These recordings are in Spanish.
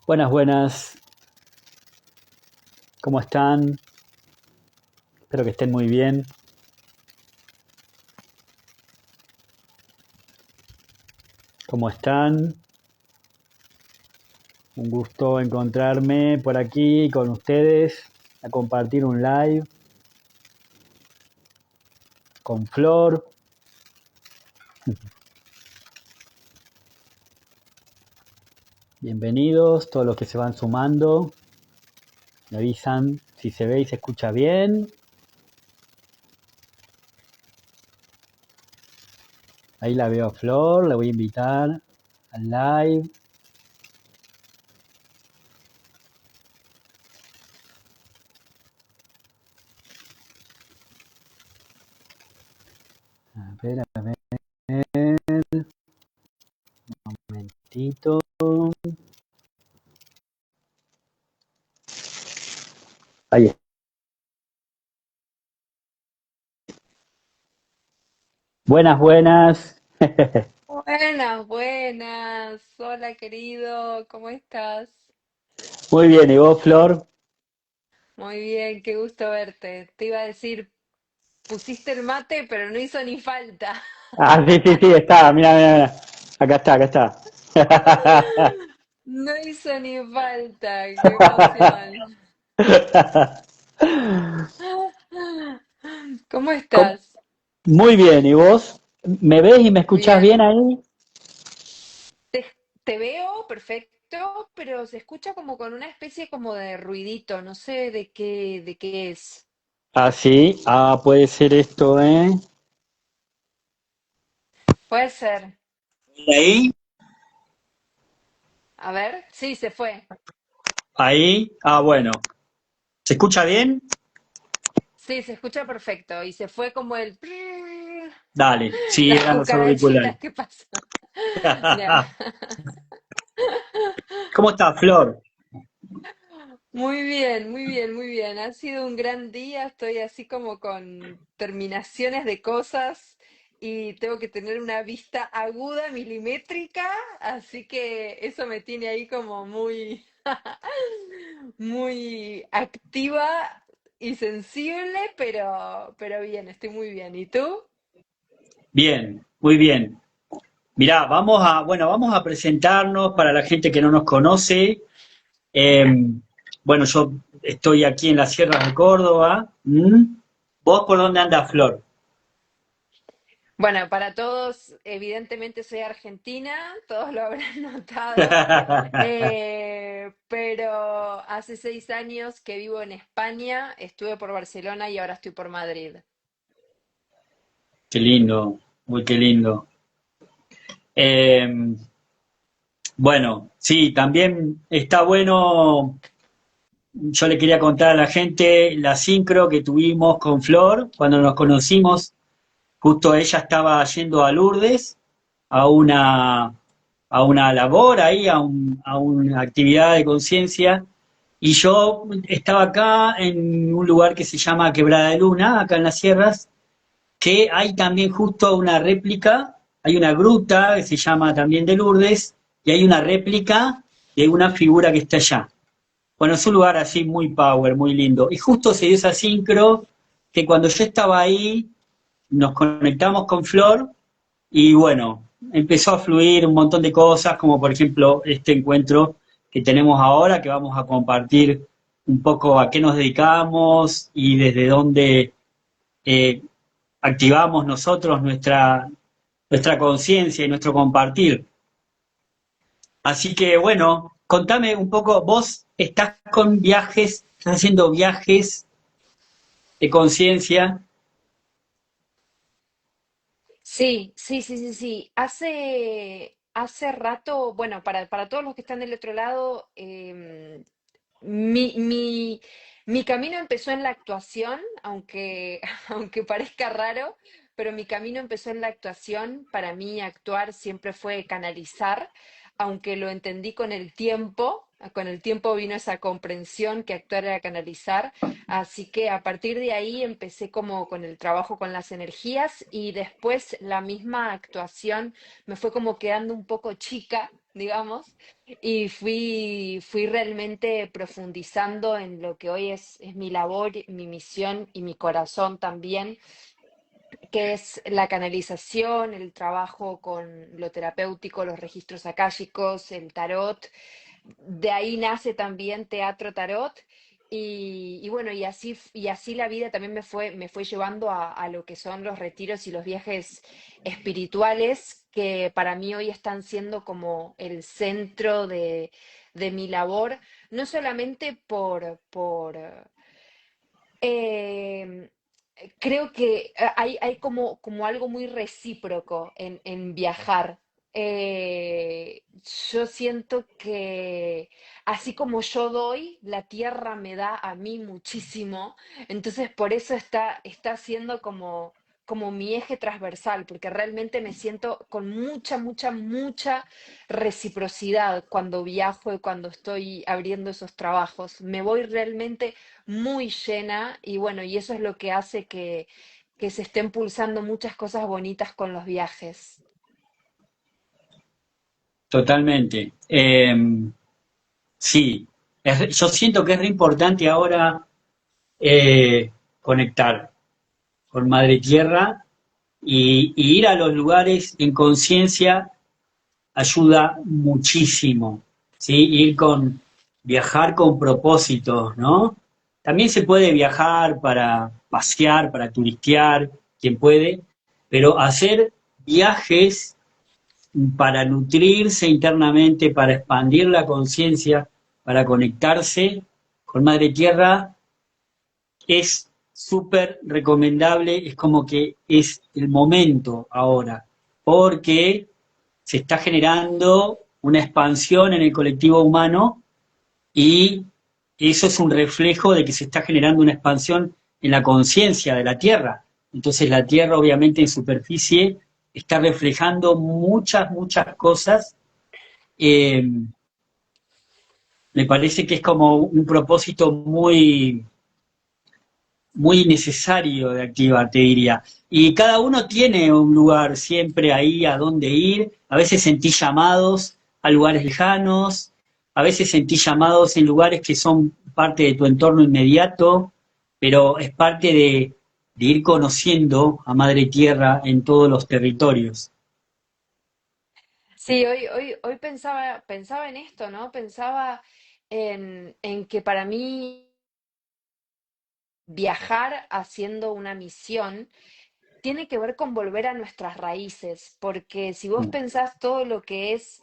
Buenas, buenas. ¿Cómo están? Espero que estén muy bien. ¿Cómo están? Un gusto encontrarme por aquí con ustedes a compartir un live con Flor. Bienvenidos todos los que se van sumando. Me avisan si se ve y se escucha bien. Ahí la veo a Flor, la voy a invitar al live. A ver, un momentito. Ahí está. Buenas, buenas. Buenas, buenas. Hola, querido. ¿Cómo estás? Muy bien, ¿y vos, Flor? Muy bien, qué gusto verte. Te iba a decir, pusiste el mate, pero no hizo ni falta. Ah, sí, sí, sí, está. Mira, mira, mira. Acá está, acá está. No hizo ni falta. Qué emoción. ¿Cómo ¿Cómo? estás? Muy bien, ¿y vos? ¿Me ves y me escuchás bien Bien. ahí? Te, te veo perfecto, pero se escucha como con una especie como de ruidito. No sé de qué es. Ah, sí. Ah, puede ser esto, ¿eh? Puede ser. ¿Y ahí? A ver. Sí, se fue. Ahí. Ah, bueno. ¿Se escucha bien? Sí, se escucha perfecto. Y se fue como el Dale. Sí, las eran los auriculares. cucarachitas que pasan. Ya. ¿Cómo está, Flor? Muy bien, muy bien, muy bien. Ha sido un gran día. Estoy así como con terminaciones de cosas y tengo que tener una vista aguda, milimétrica, así que eso me tiene ahí como muy, muy activa y sensible, pero bien, estoy muy bien. ¿Y tú? Bien, muy bien. Mirá, vamos a presentarnos para la gente que no nos conoce. Eh, bueno, yo estoy aquí en las sierras de Córdoba. ¿Mm? ¿Vos por dónde andás, Flor? Bueno, para todos, evidentemente soy argentina, todos lo habrán notado, pero hace 6 años que vivo en España, estuve por Barcelona y ahora estoy por Madrid. Qué lindo, muy qué lindo. Eh, bueno, sí, también está bueno. Yo le quería contar a la gente la sincro que tuvimos con Flor cuando nos conocimos. Justo ella estaba yendo a Lourdes a una labor ahí, a una actividad de conciencia. Y yo estaba acá en un lugar que se llama Quebrada de Luna, acá en las sierras, que hay también justo una réplica, hay una gruta que se llama también de Lourdes, y hay una réplica de una figura que está allá. Bueno, es un lugar así muy power, muy lindo. Y justo se dio esa sincro que cuando yo estaba ahí, nos conectamos con Flor y bueno, empezó a fluir un montón de cosas, como por ejemplo este encuentro que tenemos ahora, que vamos a compartir un poco a qué nos dedicamos y desde dónde eh, activamos nosotros nuestra conciencia y nuestro compartir. Así que bueno, contame un poco, vos estás con viajes, estás haciendo viajes de conciencia. Sí, sí, sí, sí, sí. Hace rato, bueno, para todos los que están del otro lado, mi, mi, mi camino empezó en la actuación, aunque, aunque parezca raro, pero mi camino empezó en la actuación. Para mí actuar siempre fue canalizar, aunque lo entendí con el tiempo. Con el tiempo vino esa comprensión que actuar era canalizar. Así que a partir de ahí empecé como con el trabajo con las energías y después la misma actuación me fue como quedando un poco chica digamos, y fui realmente profundizando en lo que hoy es mi labor, mi misión y mi corazón también, que es la canalización, el trabajo con lo terapéutico, los registros akáshicos, el tarot. De ahí nace también Teatro Tarot. Y bueno, y así la vida también me fue llevando a lo que son los retiros y los viajes espirituales, que para mí hoy están siendo como el centro de mi labor, no solamente eh, creo que hay como algo muy recíproco en viajar. Eh, yo siento que así como yo doy, la tierra me da a mí muchísimo. Entonces por eso está siendo como mi eje transversal, porque realmente me siento con mucha reciprocidad cuando viajo y cuando estoy abriendo esos trabajos. Me voy realmente muy llena y bueno, y eso es lo que hace que se estén pulsando muchas cosas bonitas con los viajes. Totalmente. Sí, yo siento que es re importante ahora conectar con Madre Tierra y ir a los lugares en conciencia ayuda muchísimo, ¿sí? Viajar con propósitos, ¿no? También se puede viajar para pasear, para turistear, quien puede, pero hacer viajes para nutrirse internamente, para expandir la conciencia, para conectarse con Madre Tierra, es súper recomendable, es como que es el momento ahora, porque se está generando una expansión en el colectivo humano y eso es un reflejo de que se está generando una expansión en la conciencia de la Tierra. Entonces la Tierra obviamente en superficie está reflejando muchas cosas. Eh, Me parece que es como un propósito muy necesario de activar, te diría. Y cada uno tiene un lugar siempre ahí a donde ir. A veces sentí llamados a lugares lejanos, a veces sentí llamados en lugares que son parte de tu entorno inmediato, pero es parte de ir conociendo a Madre Tierra en todos los territorios. Sí, hoy pensaba en esto, ¿no? Pensaba en que para mí viajar haciendo una misión tiene que ver con volver a nuestras raíces, porque si vos pensás todo lo que es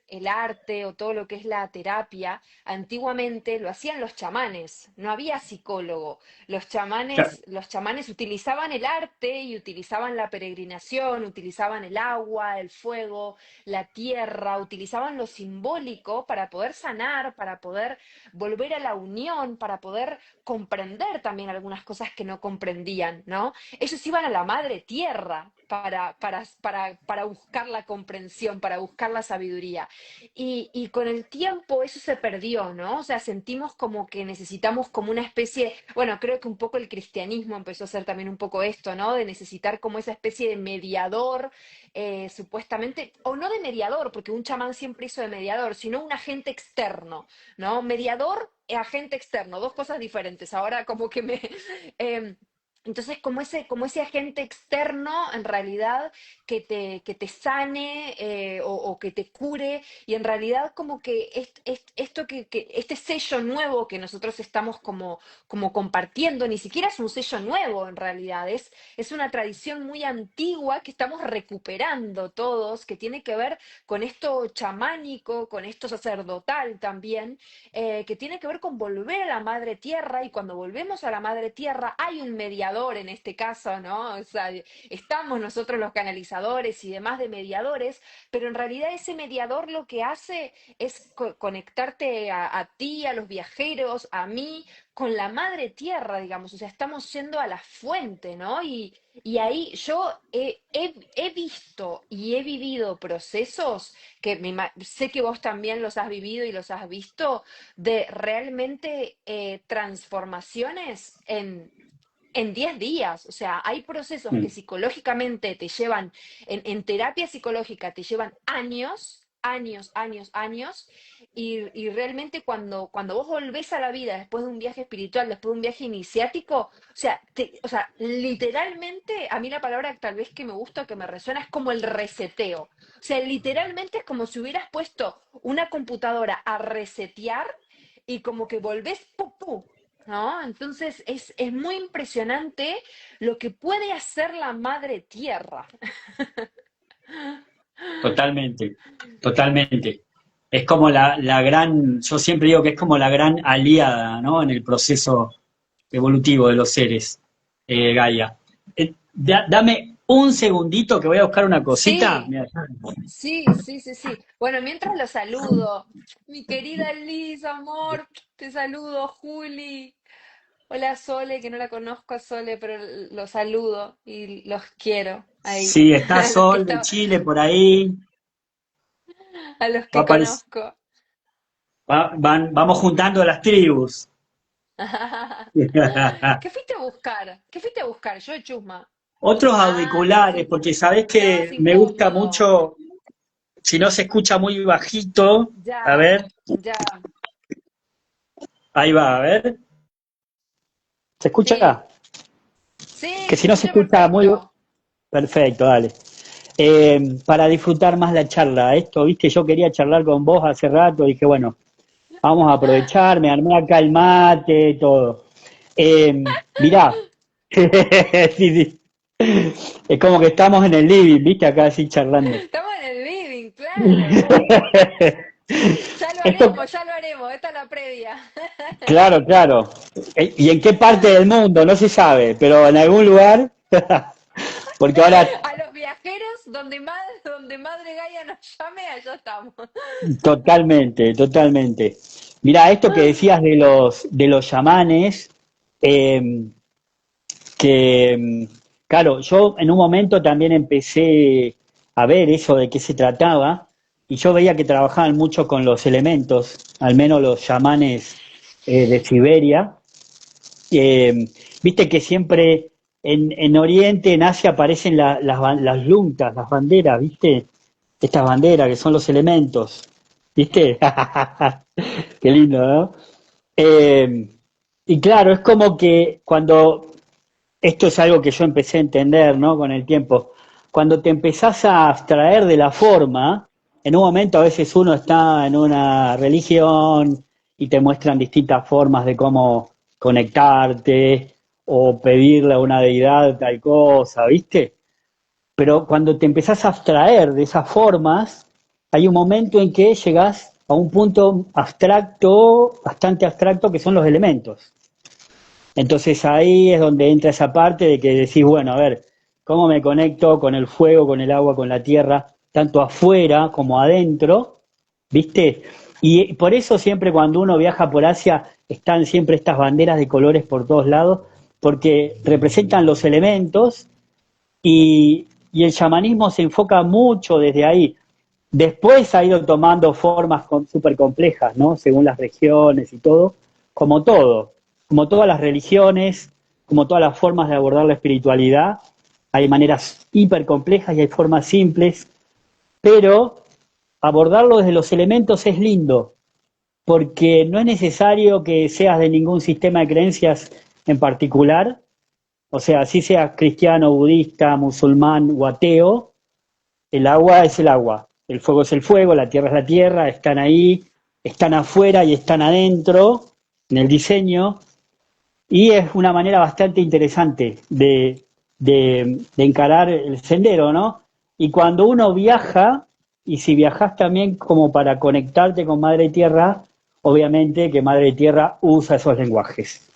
el arte o todo lo que es la terapia, antiguamente lo hacían los chamanes, no había psicólogo. Los chamanes utilizaban el arte y utilizaban la peregrinación, utilizaban el agua, el fuego, la tierra, utilizaban lo simbólico para poder sanar, para poder volver a la unión, para poder comprender también algunas cosas que no comprendían, ¿no? Ellos iban a la madre tierra para buscar la comprensión, para buscar la sabiduría. Y con el tiempo eso se perdió, ¿no? O sea, sentimos como que necesitamos como una especie, bueno, creo que un poco el cristianismo empezó a ser también un poco esto, ¿no? De necesitar como esa especie de mediador, supuestamente, o no de mediador, porque un chamán siempre hizo de mediador, sino un agente externo, ¿no? Mediador e agente externo, dos cosas diferentes. Ahora como que me... em, entonces, como ese agente externo, en realidad, que te sane o que te cure, y en realidad como que esto este sello nuevo que nosotros estamos como compartiendo, ni siquiera es un sello nuevo en realidad, es una tradición muy antigua que estamos recuperando todos, que tiene que ver con esto chamánico, con esto sacerdotal también, que tiene que ver con volver a la madre tierra, y cuando volvemos a la madre tierra hay un mediador en este caso, ¿no? O sea, estamos nosotros los canalizadores y demás de mediadores, pero en realidad ese mediador lo que hace es conectarte a ti, a los viajeros, a mí, con la madre tierra, digamos, o sea, estamos yendo a la fuente, ¿no? Y ahí yo he visto y he vivido procesos que sé que vos también los has vivido y los has visto, de realmente transformaciones en 10 días. O sea, hay procesos que psicológicamente te llevan, en terapia psicológica te llevan años. años, años, años, y realmente cuando vos volvés a la vida después de un viaje espiritual, después de un viaje iniciático, o sea, literalmente, a mí la palabra tal vez que me gusta o que me resuena es como el reseteo. O sea, literalmente es como si hubieras puesto una computadora a resetear y como que volvés, ¡pum, pum! ¿No? Entonces es muy impresionante lo que puede hacer la madre tierra. Totalmente, totalmente. Es como la gran, yo siempre digo que es como la gran aliada, ¿no? En el proceso evolutivo de los seres, Gaia. Dame un segundito que voy a buscar una cosita. Sí, Mira, sí, sí, sí, sí. Bueno, mientras lo saludo, mi querida Liz, amor, te saludo, Juli. Hola, Sole, que no la conozco a Sole, pero lo saludo y los quiero ahí. sí, está A los que Sol de Chile por ahí. a los Va a que aparecer- conozco. vamos juntando las tribus. ¿Qué fuiste a buscar? ¿Qué fuiste a buscar? Yo, Chusma. Otros Ah, auriculares, porque sabés estabas que me gusta incómodo. mucho, si no se escucha muy bajito, a Ya, ver, ya. ahí va, a ver, ¿se Sí, escucha? sí, Que se si no se escucha escucha muy perfecto. perfecto, dale. Para disfrutar más la charla, esto, viste, yo quería charlar con vos hace rato, dije, bueno, vamos a aprovechar, me armé acá el mate, todo. Mirá, sí, sí. Es como que estamos en el living, viste, acá así charlando. Estamos en el living, claro. Esto, Ya lo haremos. Esta es la previa. claro, claro. ¿Y en qué parte del mundo? No se sabe, pero en algún lugar, porque ahora A los viajeros, donde Madre Gaia nos llame, allá estamos. totalmente, totalmente. Mira, esto que decías de los chamanes, eh, que, claro, yo en un momento también empecé a ver eso de qué se trataba, y yo veía que trabajaban mucho con los elementos, al menos los chamanes de Siberia. Viste que siempre en Oriente, en Asia, aparecen las yuntas, las banderas, ¿viste? Estas banderas que son los elementos, ¿viste? Qué lindo, ¿no? Eh, y claro, es como que cuando, esto es algo que yo empecé a entender, ¿no? Con el tiempo, cuando te empezás a abstraer de la forma, en un momento a veces uno está en una religión y te muestran distintas formas de cómo conectarte o pedirle a una deidad tal cosa, ¿viste? Pero cuando te empezás a abstraer de esas formas, hay un momento en que llegas a un punto abstracto, bastante abstracto, que son los elementos. Entonces ahí es donde entra esa parte de que decís, bueno, a ver, ¿cómo me conecto con el fuego, con el agua, con la tierra, tanto afuera como adentro? ¿Viste? Y por eso siempre cuando uno viaja por Asia están siempre estas banderas de colores por todos lados, porque representan los elementos y el chamanismo se enfoca mucho desde ahí. Después ha ido tomando formas súper complejas, ¿no? Según las regiones y todo, como todas las religiones, como todas las formas de abordar la espiritualidad. Hay maneras hiper complejas y hay formas simples, pero abordarlo desde los elementos es lindo, porque no es necesario que seas de ningún sistema de creencias en particular, o sea, si seas cristiano, budista, musulmán o ateo, el agua es el agua, el fuego es el fuego, la tierra es la tierra, están ahí, están afuera y están adentro en el diseño, y es una manera bastante interesante de encarar el sendero, ¿no? Y cuando uno viaja, y si viajas también como para conectarte con Madre Tierra, obviamente que Madre Tierra usa esos lenguajes.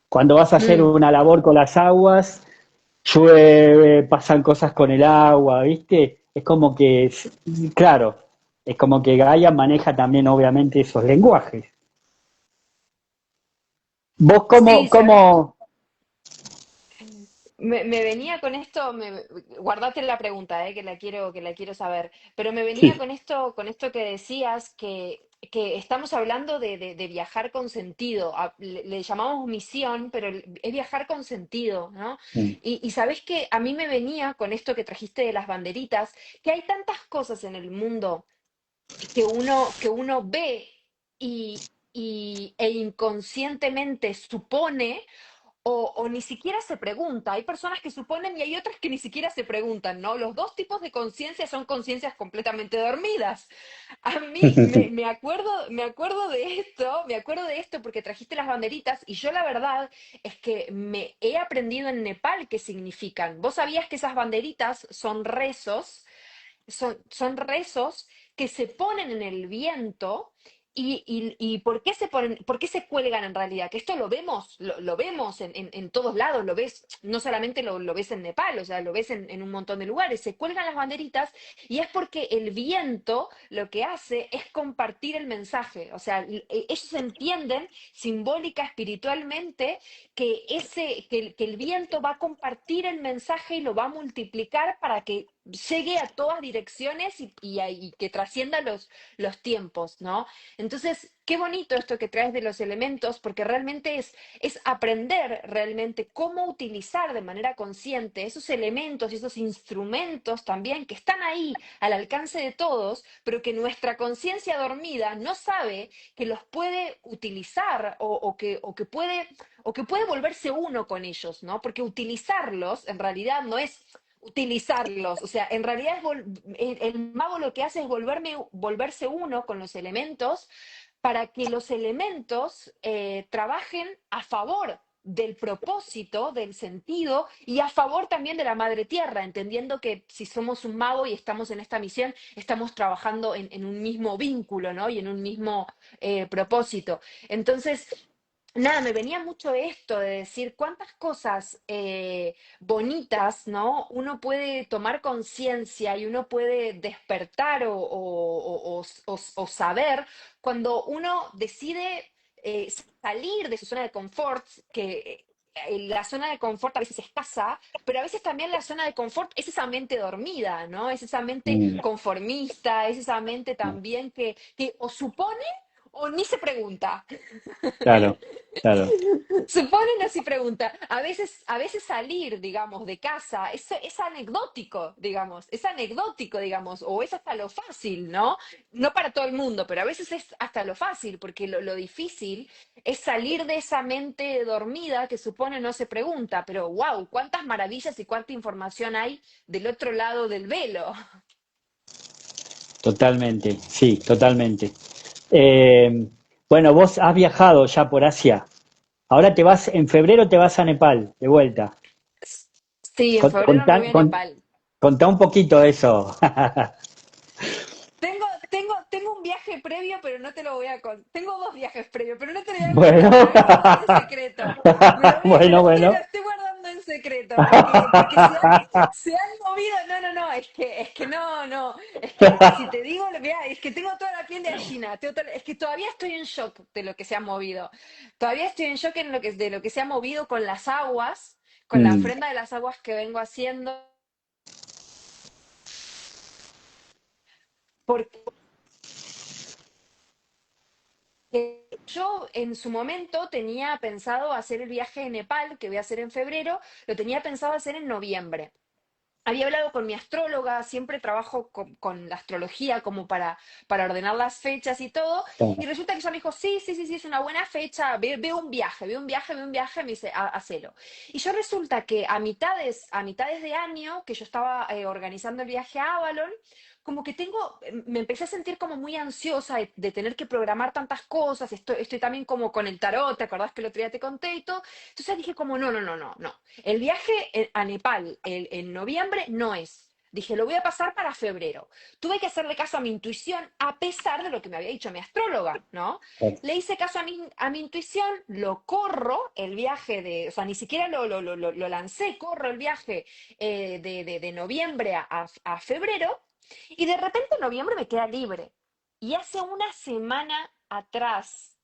Cuando vas a hacer Mm. una labor con las aguas, llueve, pasan cosas con el agua, ¿viste? Es como que, claro, es como que Gaia maneja también obviamente esos lenguajes. ¿Vos Sí, ¿sabes? cómo? Me venía con esto, guardate la pregunta, que la quiero saber, pero me venía Sí. con esto que decías, que estamos hablando de viajar con sentido, le llamamos misión, pero es viajar con sentido, ¿no? Y sabes que a mí me venía con esto que trajiste de las banderitas, que hay tantas cosas en el mundo que uno ve e inconscientemente supone o ni siquiera se pregunta. Hay personas que suponen y hay otras que ni siquiera se preguntan, ¿no? Los dos tipos de conciencia son conciencias completamente dormidas. A mí me acuerdo de esto porque trajiste las banderitas y yo la verdad es que me he aprendido en Nepal qué significan. ¿Vos sabías que esas banderitas son rezos que se ponen en el viento y ¿por qué se cuelgan en realidad? Que esto lo vemos en todos lados, lo ves, no solamente lo ves en Nepal, o sea, lo ves en un montón de lugares, se cuelgan las banderitas y es porque el viento lo que hace es compartir el mensaje, o sea, ellos entienden simbólica, espiritualmente, que el viento va a compartir el mensaje y lo va a multiplicar para que llegue a todas direcciones y que trascienda los tiempos, ¿no? Entonces, qué bonito esto que traes de los elementos, porque realmente es aprender realmente cómo utilizar de manera consciente esos elementos y esos instrumentos también que están ahí al alcance de todos, pero que nuestra conciencia dormida no sabe que los puede utilizar o que puede volverse uno con ellos, ¿no? Porque utilizarlos en realidad no es utilizarlos. O sea, en realidad el mago lo que hace es volverse uno con los elementos para que los elementos trabajen a favor del propósito, del sentido y a favor también de la madre tierra, entendiendo que si somos un mago y estamos en esta misión, estamos trabajando en un mismo vínculo, ¿no? Y en un mismo propósito. Entonces, nada, me venía mucho esto de decir cuántas cosas bonitas, ¿no? Uno puede tomar conciencia y uno puede despertar o saber cuando uno decide salir de su zona de confort, que la zona de confort a veces es casa, pero a veces también la zona de confort es esa mente dormida, ¿no? Es esa mente Mm, conformista, es esa mente también que o supone o ni se pregunta. claro, claro. Supone no se pregunta. A veces salir, digamos, de casa es anecdótico, digamos, o es hasta lo fácil, ¿no? No para todo el mundo, pero a veces es hasta lo fácil, porque lo difícil es salir de esa mente dormida que supone no se pregunta, pero wow, cuántas maravillas y cuánta información hay del otro lado del velo. Totalmente, sí, totalmente. Eh, bueno, vos has viajado ya por Asia. Ahora en febrero te vas a Nepal, de vuelta. Sí, en febrero me Contá, voy a Nepal. contá un poquito de eso. Tengo un viaje previo, pero no te lo voy a contar. Tengo dos viajes previos, pero no te lo voy a Bueno, contar. Me lo voy a guardar en secreto. bueno, Me lo bueno. estoy guardando en secreto, porque se han movido. No, no, no, es que no, no. Es que si te digo, mira, es que tengo toda la piel de gallina. Es que todavía estoy en shock de lo que se ha movido. Todavía estoy en shock de lo que se ha movido con las aguas, con la Mm, ofrenda de las aguas que vengo haciendo. Porque yo en su momento tenía pensado hacer el viaje a Nepal, que voy a hacer en febrero, lo tenía pensado hacer en noviembre. Había hablado con mi astróloga, siempre trabajo con la astrología como para ordenar las fechas y todo, y claro. resulta que ella me dijo, sí, sí, sí, sí, es una buena fecha, ve un viaje, ve un viaje, ve un viaje, me dice, hacelo. Y yo resulta que a mitades de año, que yo estaba organizando el viaje a Avalon, como que me empecé a sentir como muy ansiosa de tener que programar tantas cosas, estoy también como con el tarot, ¿te acordás que el otro día te conté y todo? Entonces dije como, no, no, no, no, no. El viaje a Nepal en noviembre no es. Dije, lo voy a pasar para febrero. Tuve que hacerle caso a mi intuición a pesar de lo que me había dicho mi astróloga, ¿no? Le hice caso a mi intuición, lo corro el viaje o sea, ni siquiera lo lancé, corro el viaje de noviembre a febrero y de repente noviembre me queda libre. Y hace una semana atrás,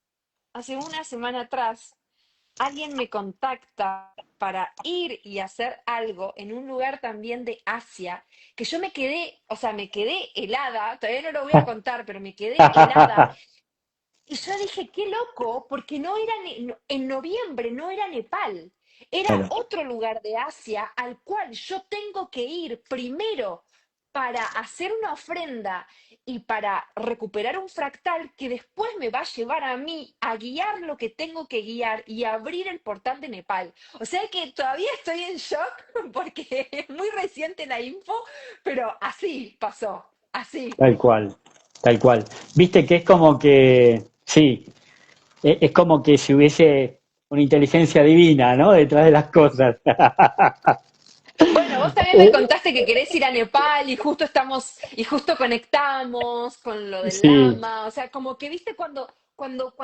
alguien me contacta para ir y hacer algo en un lugar también de Asia, que yo me quedé, o sea, me quedé helada, todavía no lo voy a contar, pero me quedé helada. Y yo dije, qué loco, porque no era en noviembre, no era Nepal, era Claro, otro lugar de Asia al cual yo tengo que ir primero para hacer una ofrenda y para recuperar un fractal que después me va a llevar a mí a guiar lo que tengo que guiar y abrir el portal de Nepal. O sea que todavía estoy en shock porque es muy reciente la info, pero así pasó, así. Tal cual, tal cual. Viste que es como que, sí, es como que si hubiese una inteligencia divina, ¿no? Detrás de las cosas. Bueno, vos también me contaste que querés ir a Nepal y justo conectamos con lo del Sí, lama, o sea, como que viste cuando Gaia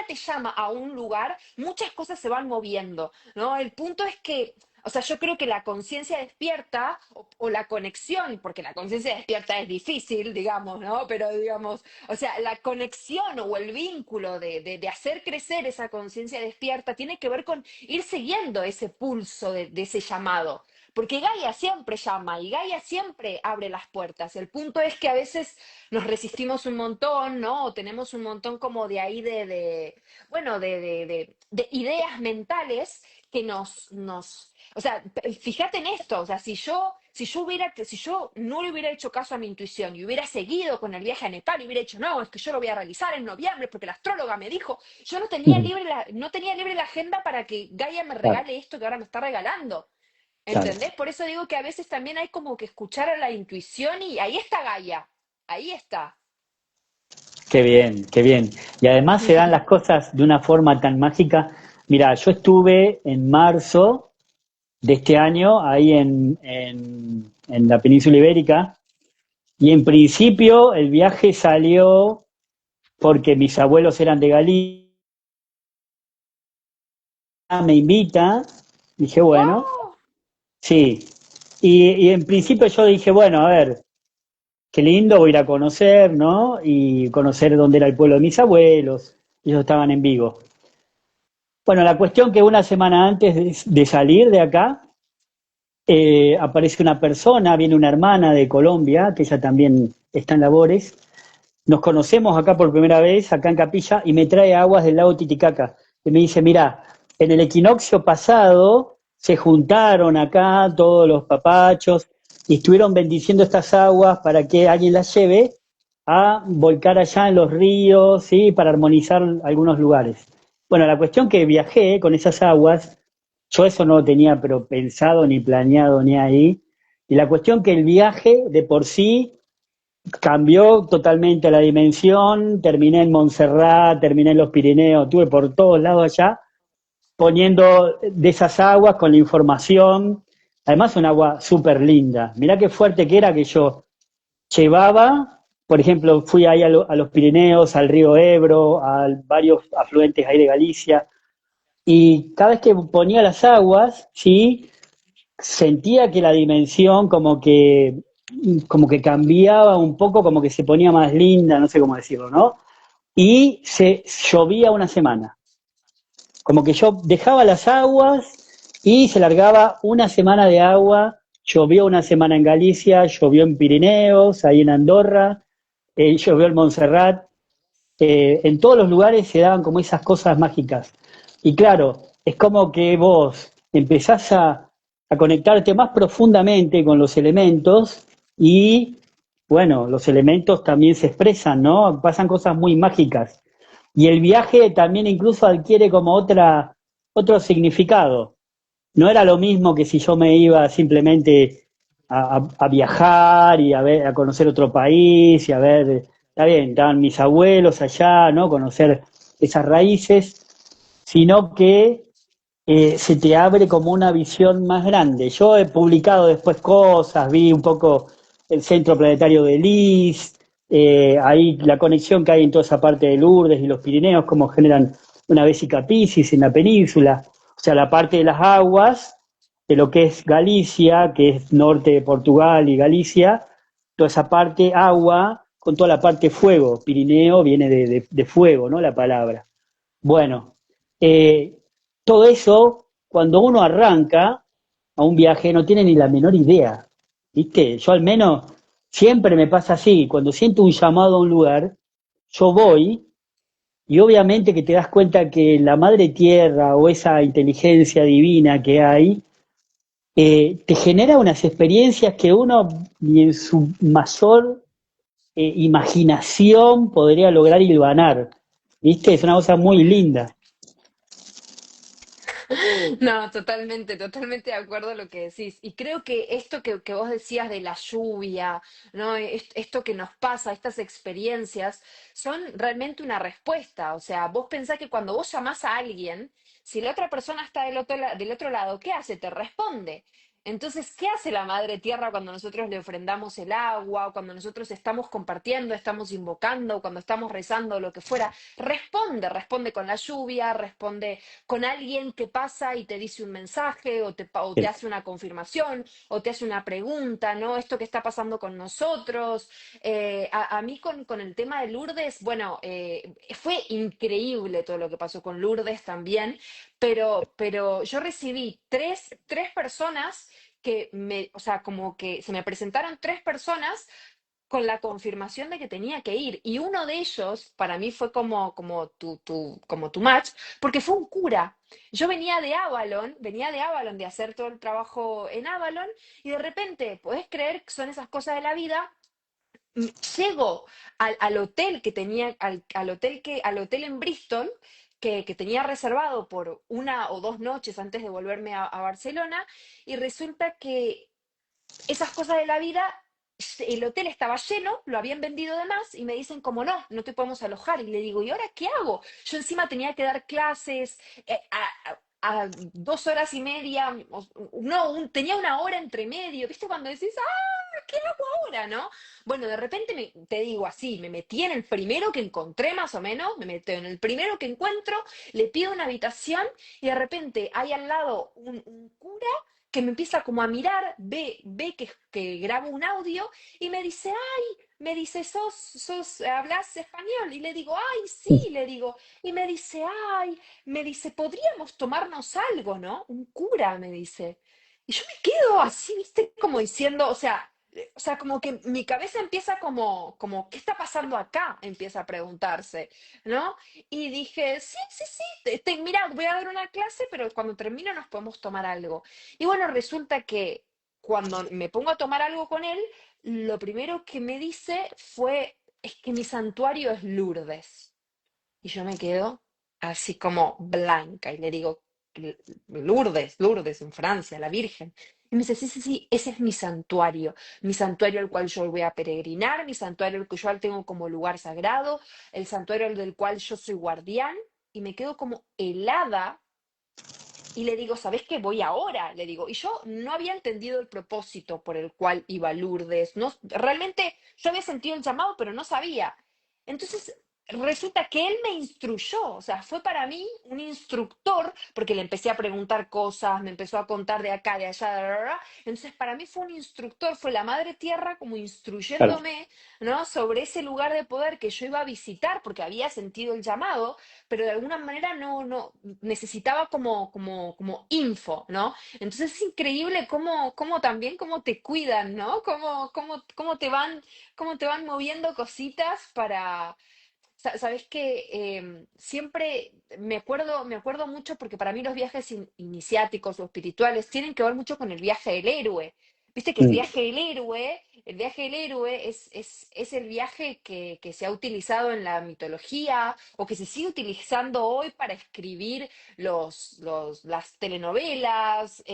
te llama a un lugar, muchas cosas se van moviendo, ¿no? El punto es que, o sea, yo creo que la conciencia despierta o la conexión, porque la conciencia despierta es difícil, digamos, ¿no? Pero digamos, o sea, la conexión o el vínculo de hacer crecer esa conciencia despierta tiene que ver con ir siguiendo ese pulso de ese llamado. Porque Gaia siempre llama y Gaia siempre abre las puertas. El punto es que a veces nos resistimos un montón, ¿no? O tenemos un montón como de ahí bueno, de ideas mentales que o sea, fíjate en esto, o sea, si yo no le hubiera hecho caso a mi intuición y hubiera seguido con el viaje a Nepal y hubiera dicho, no, es que yo lo voy a realizar en noviembre porque la astróloga me dijo, yo no tenía libre la agenda para que Gaia me claro, regale esto que ahora me está regalando. claro. ¿Entendés? Por eso digo que a veces también hay como que escuchar a la intuición y ahí está Gaia, ahí está. Qué bien, qué bien. Y además se dan las cosas de una forma tan mágica. Mira, yo estuve en marzo de este año ahí en la península ibérica y en principio el viaje salió porque mis abuelos eran de Galicia, me invita, dije, bueno, ¡Wow! sí. Y en principio yo dije, bueno, a ver, qué lindo, voy a ir a conocer, ¿no? Y conocer dónde era el pueblo de mis abuelos, ellos estaban en Vigo. Bueno, la cuestión que una semana antes de salir de acá, aparece una persona, viene una hermana de Colombia, que ella también está en labores, nos conocemos acá por primera vez, acá en Capilla, y me trae aguas del lago Titicaca. Y me dice, mira, en el equinoccio pasado se juntaron acá todos los papachos y estuvieron bendiciendo estas aguas para que alguien las lleve a volcar allá en los ríos, ¿sí? Para armonizar algunos lugares. Bueno, la cuestión que viajé con esas aguas, yo eso no lo tenía pero pensado ni planeado ni ahí, y la cuestión que el viaje de por sí cambió totalmente la dimensión, terminé en Montserrat, terminé en los Pirineos, estuve por todos lados allá, poniendo de esas aguas con la información, además un agua súper linda. Mirá qué fuerte que era que yo llevaba, por ejemplo, fui ahí a los Pirineos, al río Ebro, a varios afluentes ahí de Galicia, y cada vez que ponía las aguas, sí, sentía que la dimensión como que cambiaba un poco, como que se ponía más linda, no sé cómo decirlo, ¿no? Y se llovía una semana. Como que yo dejaba las aguas y se largaba una semana de agua, llovió una semana en Galicia, llovió en Pirineos, ahí en Andorra, llovió en Montserrat, en todos los lugares se daban como esas cosas mágicas. Y claro, es como que vos empezás a conectarte más profundamente con los elementos y, bueno, los elementos también se expresan, ¿no? Pasan cosas muy mágicas. Y el viaje también incluso adquiere como otro significado. No era lo mismo que si yo me iba simplemente a viajar y a conocer otro país y a ver, está bien, estaban mis abuelos allá, ¿no? Conocer esas raíces, sino que se te abre como una visión más grande. Yo he publicado después cosas, vi un poco el centro planetario de Lis, ahí la conexión que hay en toda esa parte de Lourdes y los Pirineos, cómo generan una vesica Piscis en la península, o sea, la parte de las aguas, de lo que es Galicia, que es norte de Portugal y Galicia, toda esa parte agua con toda la parte fuego. Pirineo viene de fuego, ¿no? La palabra. Bueno, eh, todo eso, cuando uno arranca a un viaje, no tiene ni la menor idea, ¿viste? Yo al menos siempre me pasa así, cuando siento un llamado a un lugar, yo voy y obviamente que te das cuenta que la madre tierra o esa inteligencia divina que hay, te genera unas experiencias que uno ni en su mayor imaginación podría lograr hilvanar. ¿Viste? Es una cosa muy linda. No, totalmente, totalmente de acuerdo a lo que decís. Y creo que esto que vos decías de la lluvia, ¿no? Esto que nos pasa, estas experiencias, son realmente una respuesta. O sea, vos pensás que cuando vos llamás a alguien, si la otra persona está del otro lado, ¿qué hace? Te responde. Entonces, ¿qué hace la Madre Tierra cuando nosotros le ofrendamos el agua, o cuando nosotros estamos compartiendo, estamos invocando, cuando estamos rezando, lo que fuera? Responde, responde con la lluvia, responde con alguien que pasa y te dice un mensaje o te hace una confirmación o te hace una pregunta, ¿no? Esto que está pasando con nosotros. A mí con el tema de Lourdes, bueno, fue increíble todo lo que pasó con Lourdes también, pero yo recibí tres personas o sea, como que se me presentaron tres personas con la confirmación de que tenía que ir. Y uno de ellos, para mí, fue como tu match, porque fue un cura. Yo venía de Avalon, de hacer todo el trabajo en Avalon, y de repente, ¿podés creer que son esas cosas de la vida? Llego al hotel que tenía, al hotel en Bristol, que tenía reservado por una o dos noches antes de volverme a Barcelona, y resulta que esas cosas de la vida, el hotel estaba lleno, lo habían vendido de más y me dicen como no, no te podemos alojar. Y le digo, ¿y ahora qué hago? Yo encima tenía que dar clases a 2 horas y media, no, tenía una hora entre medio, ¿viste? Cuando decís, ah, ¿qué hago ahora, no? Bueno, de repente te digo así, me metí en el primero que encontré más o menos, me metí en el primero que encuentro, le pido una habitación y de repente hay al lado un cura que me empieza como a mirar, ve que grabo un audio y me dice, ay, me dice, hablas español. Y le digo, ay, sí, le digo. Y me dice, podríamos tomarnos algo, ¿no? Un cura, me dice. Y yo me quedo así, viste, como diciendo, o sea, como que mi cabeza empieza ¿qué está pasando acá? Empieza a preguntarse, ¿no? Y dije, sí, sí, sí, mira, voy a dar una clase, pero cuando termino nos podemos tomar algo. Y bueno, resulta que cuando me pongo a tomar algo con él, lo primero que me dice es que mi santuario es Lourdes. Y yo me quedo así como blanca y le digo, Lourdes, Lourdes en Francia, la Virgen. Y me dice, sí, sí, sí, ese es mi santuario al cual yo voy a peregrinar, mi santuario al que yo tengo como lugar sagrado, el santuario del cual yo soy guardián. Y me quedo como helada y le digo, ¿sabes qué? Voy ahora, le digo. Y yo no había entendido el propósito por el cual iba Lourdes. No, realmente yo había sentido el llamado, pero no sabía. Entonces, resulta que él me instruyó, o sea, fue para mí un instructor, porque le empecé a preguntar cosas, me empezó a contar de acá, de allá, de bla. Entonces, para mí fue un instructor, fue la Madre Tierra como Claro. instruyéndome, ¿no? Sobre ese lugar de poder que yo iba a visitar, porque había sentido el llamado, pero de alguna manera no necesitaba como info, ¿no? Entonces es increíble cómo también cómo te cuidan, ¿no? Cómo te van moviendo cositas para. Sabes que siempre me acuerdo mucho porque para mí los viajes iniciáticos o espirituales tienen que ver mucho con el viaje del héroe. Viste que Mm. el viaje del héroe es el viaje que se ha utilizado en la mitología o que se sigue utilizando hoy para escribir las telenovelas,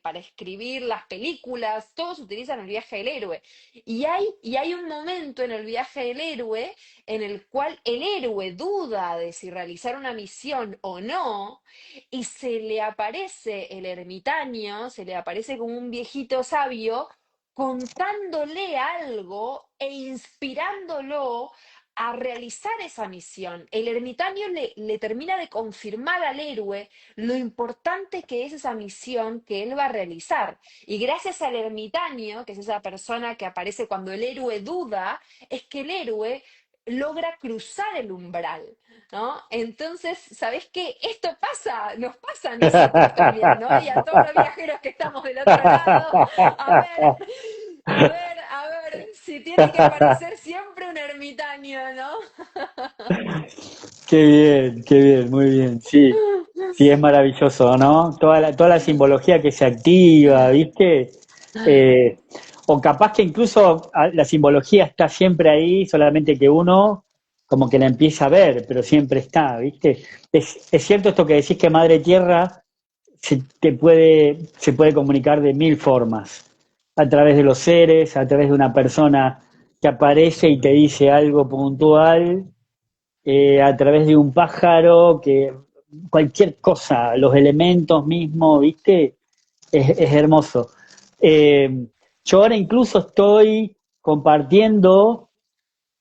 para escribir las películas, todos utilizan el viaje del héroe. Y hay un momento en el viaje del héroe en el cual el héroe duda de si realizar una misión o no, y se le aparece el ermitaño, se le aparece como un viejito sabio, contándole algo e inspirándolo a realizar esa misión. El ermitaño le termina de confirmar al héroe lo importante que es esa misión que él va a realizar. Y gracias al ermitaño, que es esa persona que aparece cuando el héroe duda, es que el héroe logra cruzar el umbral, ¿no? Entonces, ¿sabés qué? Esto nos pasa a nosotros también, ¿no? Y a todos los viajeros que estamos del otro lado, a ver, a ver, si tiene que aparecer siempre un ermitaño, ¿no? Qué bien, muy bien, sí. Sí, es maravilloso, ¿no? Toda la simbología que se activa, ¿viste? Eh, o capaz que incluso la simbología está siempre ahí, solamente que uno como que la empieza a ver, pero siempre está, ¿viste? Es cierto esto que decís que Madre Tierra se puede comunicar de mil formas, a través de los seres, a través de una persona que aparece y te dice algo puntual, a través de un pájaro, que cualquier cosa, los elementos mismos, ¿viste? Es hermoso. Eh, yo ahora incluso estoy compartiendo,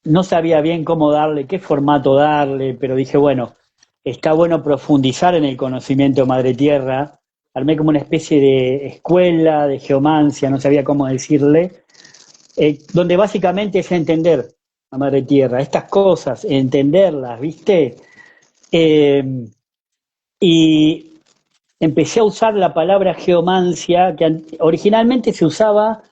no sabía bien cómo darle, qué formato darle, pero dije, bueno, está bueno profundizar en el conocimiento de Madre Tierra. Armé como una especie de escuela de geomancia, no sabía cómo decirle, donde básicamente es entender a Madre Tierra, estas cosas, entenderlas, ¿viste? Eh, y empecé a usar la palabra geomancia, que originalmente se usaba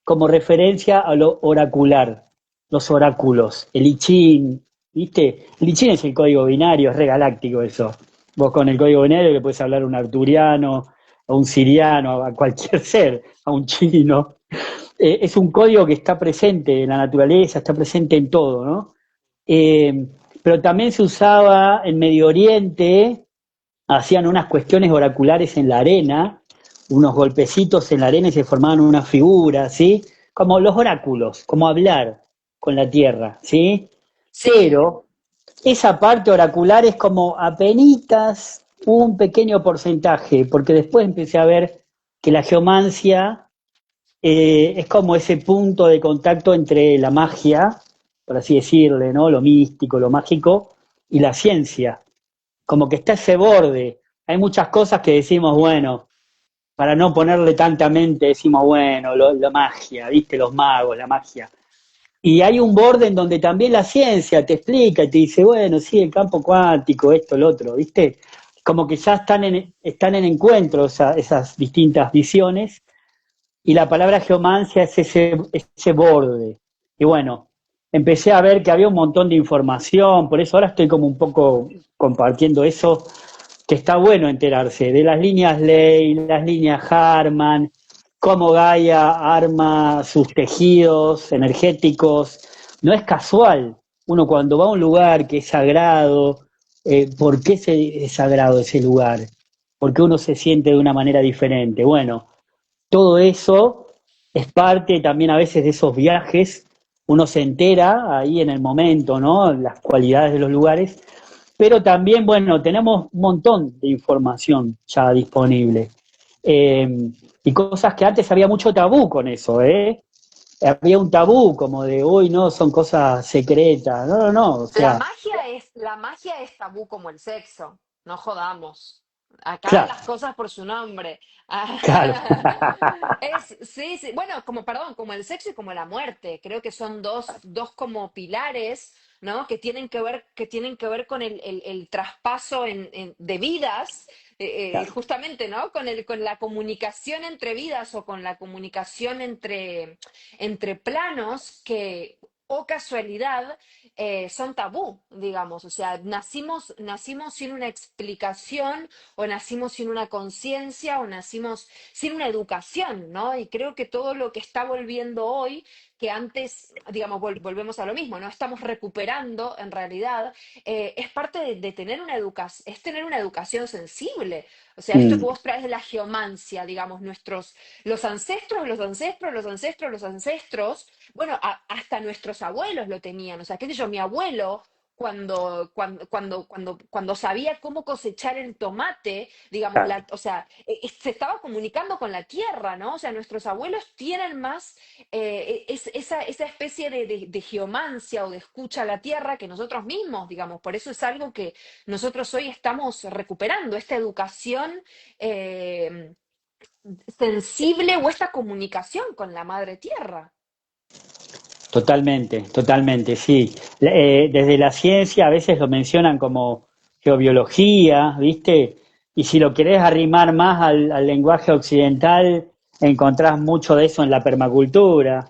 como referencia a lo oracular, los oráculos, el I Ching, ¿viste? El I Ching es el código binario, es regaláctico eso. Vos con el código binario le puedes hablar a un arturiano, a un siriano, a cualquier ser, a un chino. Es un código que está presente en la naturaleza, está presente en todo, ¿no? Eh, pero también se usaba en Medio Oriente, hacían unas cuestiones oraculares en la arena, unos golpecitos en la arena y se formaban una figura, ¿sí? Como los oráculos, como hablar con la tierra, ¿sí? Sí, Pero esa parte oracular es como apenitas un pequeño porcentaje, porque después empecé a ver que la geomancia es como ese punto de contacto entre la magia, por así decirle, ¿no? Lo místico, lo mágico, y la ciencia. Como que está ese borde. Hay muchas cosas que decimos, bueno, para no ponerle tanta mente, decimos, bueno, la magia, ¿viste? Los magos, la magia. Y hay un borde en donde también la ciencia te explica y te dice, bueno, sí, el campo cuántico, esto, lo otro, ¿viste? Como que ya están en encuentro esas distintas visiones y la palabra geomancia es ese borde. Y bueno, empecé a ver que había un montón de información, por eso ahora estoy como un poco compartiendo eso, que está bueno enterarse de las líneas Ley, las líneas Harman, cómo Gaia arma sus tejidos energéticos. No es casual. Uno cuando va a un lugar que es sagrado, ¿por qué es sagrado ese lugar? Porque uno se siente de una manera diferente. Bueno, todo eso es parte también a veces de esos viajes, uno se entera ahí en el momento, ¿no? Las cualidades de los lugares, pero también, bueno, tenemos un montón de información ya disponible. Eh, y cosas que antes había mucho tabú con eso, ¿eh? Había un tabú como de, uy, no, son cosas secretas. No, no, no, o sea, la magia es tabú como el sexo, no jodamos. Acá claro, las cosas por su nombre. claro, Sí, sí, bueno, como, perdón, como el sexo y como la muerte. Creo que son dos como pilares, ¿no? Que tienen que ver con el traspaso de vidas, claro. justamente, ¿no? Con la comunicación entre vidas o con la comunicación entre planos que, o casualidad, son tabú, digamos. O sea, nacimos sin una explicación o nacimos sin una conciencia o nacimos sin una educación, ¿no? Y creo que todo lo que está volviendo hoy, que antes, digamos, volvemos a lo mismo, ¿no? Estamos recuperando en realidad, es parte de tener una educación, es tener una educación sensible. O sea, esto que Mm, vos traes de la geomancia, digamos, los ancestros, los ancestros, los ancestros, los ancestros, bueno, hasta nuestros abuelos lo tenían. O sea, qué sé yo, mi abuelo cuando sabía cómo cosechar el tomate, digamos, claro. o sea, se estaba comunicando con la tierra, ¿no? O sea, nuestros abuelos tienen más esa especie de geomancia o de escucha a la tierra que nosotros mismos, digamos. Por eso es algo que nosotros hoy estamos recuperando, esta educación eh, sensible o esta comunicación con la madre tierra. Totalmente, totalmente, sí. Desde la ciencia a veces lo mencionan como geobiología, ¿viste? Y si lo querés arrimar más al lenguaje occidental, encontrás mucho de eso en la permacultura.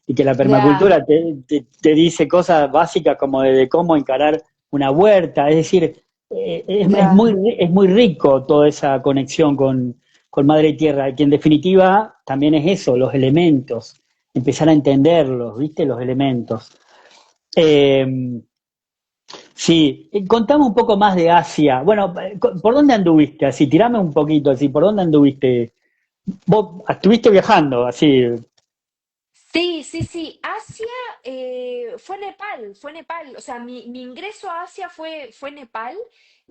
Y que la Ya, permacultura te dice cosas básicas como de cómo encarar una huerta. Es decir, Ya. es muy rico toda esa conexión con Madre Tierra, que en definitiva también es eso, los elementos, empezar a entenderlos, ¿viste? Los elementos. Eh, sí, contame un poco más de Asia. Bueno, ¿por dónde anduviste? Así, tirame un poquito, así, ¿por dónde anduviste? Vos estuviste viajando, así. Sí, sí, sí. Asia fue Nepal, fue Nepal. O sea, mi ingreso a Asia fue Nepal,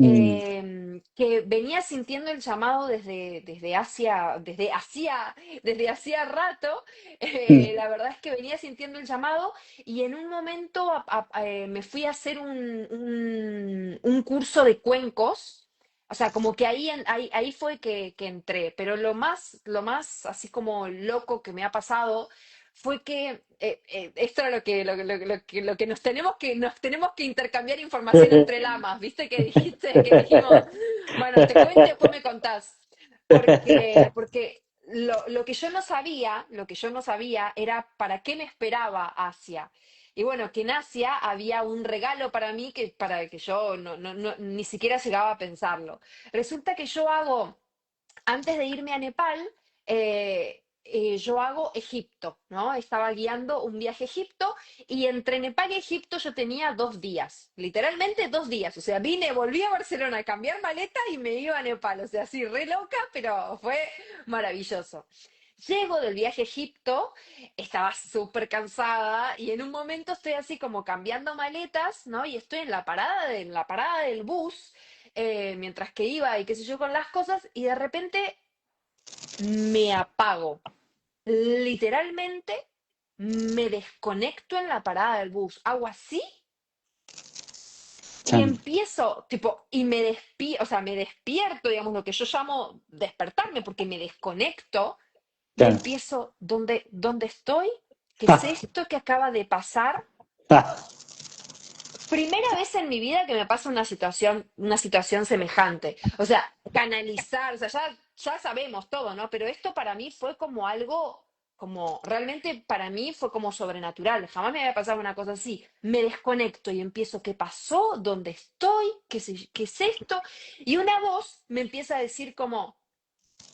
Mm, que venía sintiendo el llamado desde Asia, desde hacía rato. mm, La verdad es que venía sintiendo el llamado y en un momento me fui a hacer un curso de cuencos. O sea, como que ahí fue que entré. Pero lo más así como loco que me ha pasado fue que esto era lo que nos tenemos que intercambiar información entre lamas, ¿viste? Que dijiste, que dijimos, bueno, te cuento y después me contás. Porque lo que yo no sabía era para qué me esperaba Asia. Y bueno, que en Asia había un regalo para mí que para que yo ni siquiera llegaba a pensarlo. Resulta que antes de irme a Nepal, yo hago Egipto, ¿no? Estaba guiando un viaje a Egipto y entre Nepal y Egipto yo tenía 2 días, literalmente 2 días. O sea, volví a Barcelona a cambiar maleta y me iba a Nepal. O sea, sí, re loca, pero fue maravilloso. Llego del viaje a Egipto, estaba súper cansada y en un momento estoy así como cambiando maletas, ¿no? Y estoy en la parada del bus mientras que iba y qué sé yo con las cosas, y de repente me apago. Literalmente me desconecto en la parada del bus. Hago así y chan, empiezo, tipo, y o sea, me despierto, digamos, lo que yo llamo despertarme, porque me desconecto y chan. empiezo, ¿dónde estoy? ¿Qué es esto que acaba de pasar? Primera vez en mi vida que me pasa una situación semejante. O sea, canalizar, o sea, ya sabemos todo, ¿no? Pero esto para mí fue como algo, como realmente para mí fue como sobrenatural. Jamás me había pasado una cosa así. Me desconecto y empiezo, ¿qué pasó? ¿Dónde estoy? ¿Qué es esto? Y una voz me empieza a decir como,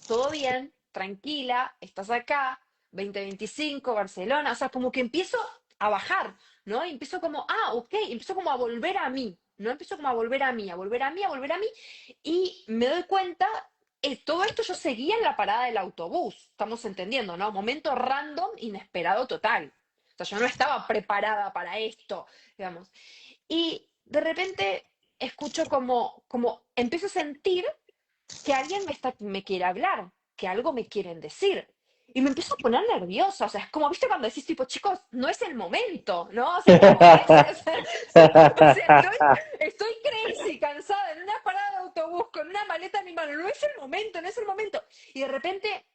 todo bien, tranquila, estás acá, 2025, Barcelona, o sea, como que empiezo a bajar, ¿no? Y empiezo como, ok, empiezo como a volver a mí, ¿no? Empiezo como a volver a mí, a volver a mí, a volver a mí, y me doy cuenta, todo esto yo seguía en la parada del autobús, estamos entendiendo, ¿no? Momento random, inesperado total. O sea, yo no estaba preparada para esto, digamos. Y de repente escucho como empiezo a sentir que alguien me quiere hablar, que algo me quieren decir. Y me empiezo a poner nerviosa, o sea, es como, ¿viste cuando decís, tipo, chicos, no es el momento, ¿no? O sea, como, no es, o sea, estoy crazy, cansada, en una parada de autobús, con una maleta en mi mano, no es el momento, no es el momento. Y de repente,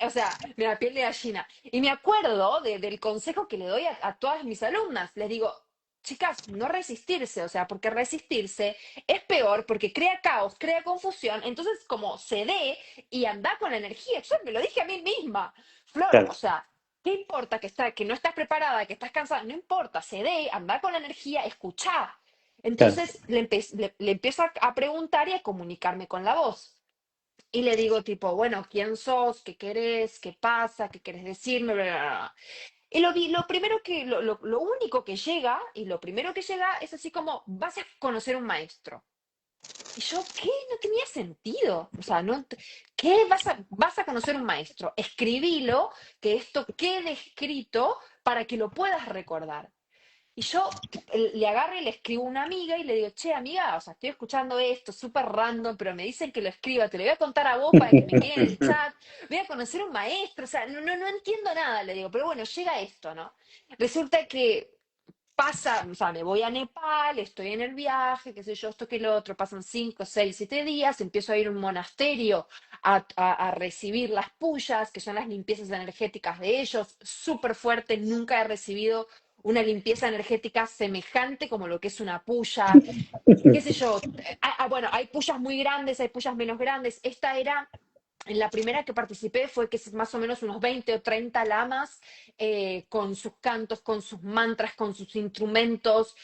o sea, me da piel de gallina. Y me acuerdo del consejo que le doy a todas mis alumnas. Les digo, chicas, no resistirse, o sea, porque resistirse es peor porque crea caos, crea confusión, entonces como cede y anda con la energía. Yo me lo dije a mí misma, Flor, Claro, o sea, ¿qué importa que no estás preparada, que estás cansada? No importa, cede, anda con la energía, escuchá. claro. Entonces le empiezo a preguntar y a comunicarme con la voz. Y le digo tipo, bueno, ¿quién sos? ¿Qué querés? ¿Qué pasa? ¿Qué querés decirme? Bla, bla, bla. Y lo único que llega, y lo primero que llega es así como, vas a conocer un maestro. Y yo, ¿qué? No tenía sentido. O sea, no, ¿qué vas a conocer un maestro? Escribilo, que esto quede escrito para que lo puedas recordar. Y yo le agarro y le escribo a una amiga y le digo, che, amiga, o sea, estoy escuchando esto, súper random, pero me dicen que lo escriba, te lo voy a contar a vos para que me quede en el chat, voy a conocer un maestro, o sea, no entiendo nada, le digo, pero bueno, llega esto, ¿no? Resulta que pasa, o sea, me voy a Nepal, estoy en el viaje, qué sé yo, esto que lo otro, pasan 5, 6, 7 días, empiezo a ir a un monasterio a recibir las puyas, que son las limpiezas energéticas de ellos, súper fuerte, nunca he recibido una limpieza energética semejante como lo que es una puya, qué sé yo, bueno, hay puyas muy grandes, hay puyas menos grandes, esta era En la primera que participé fue que es más o menos unos 20 o 30 lamas con sus cantos, con sus mantras, con sus instrumentos,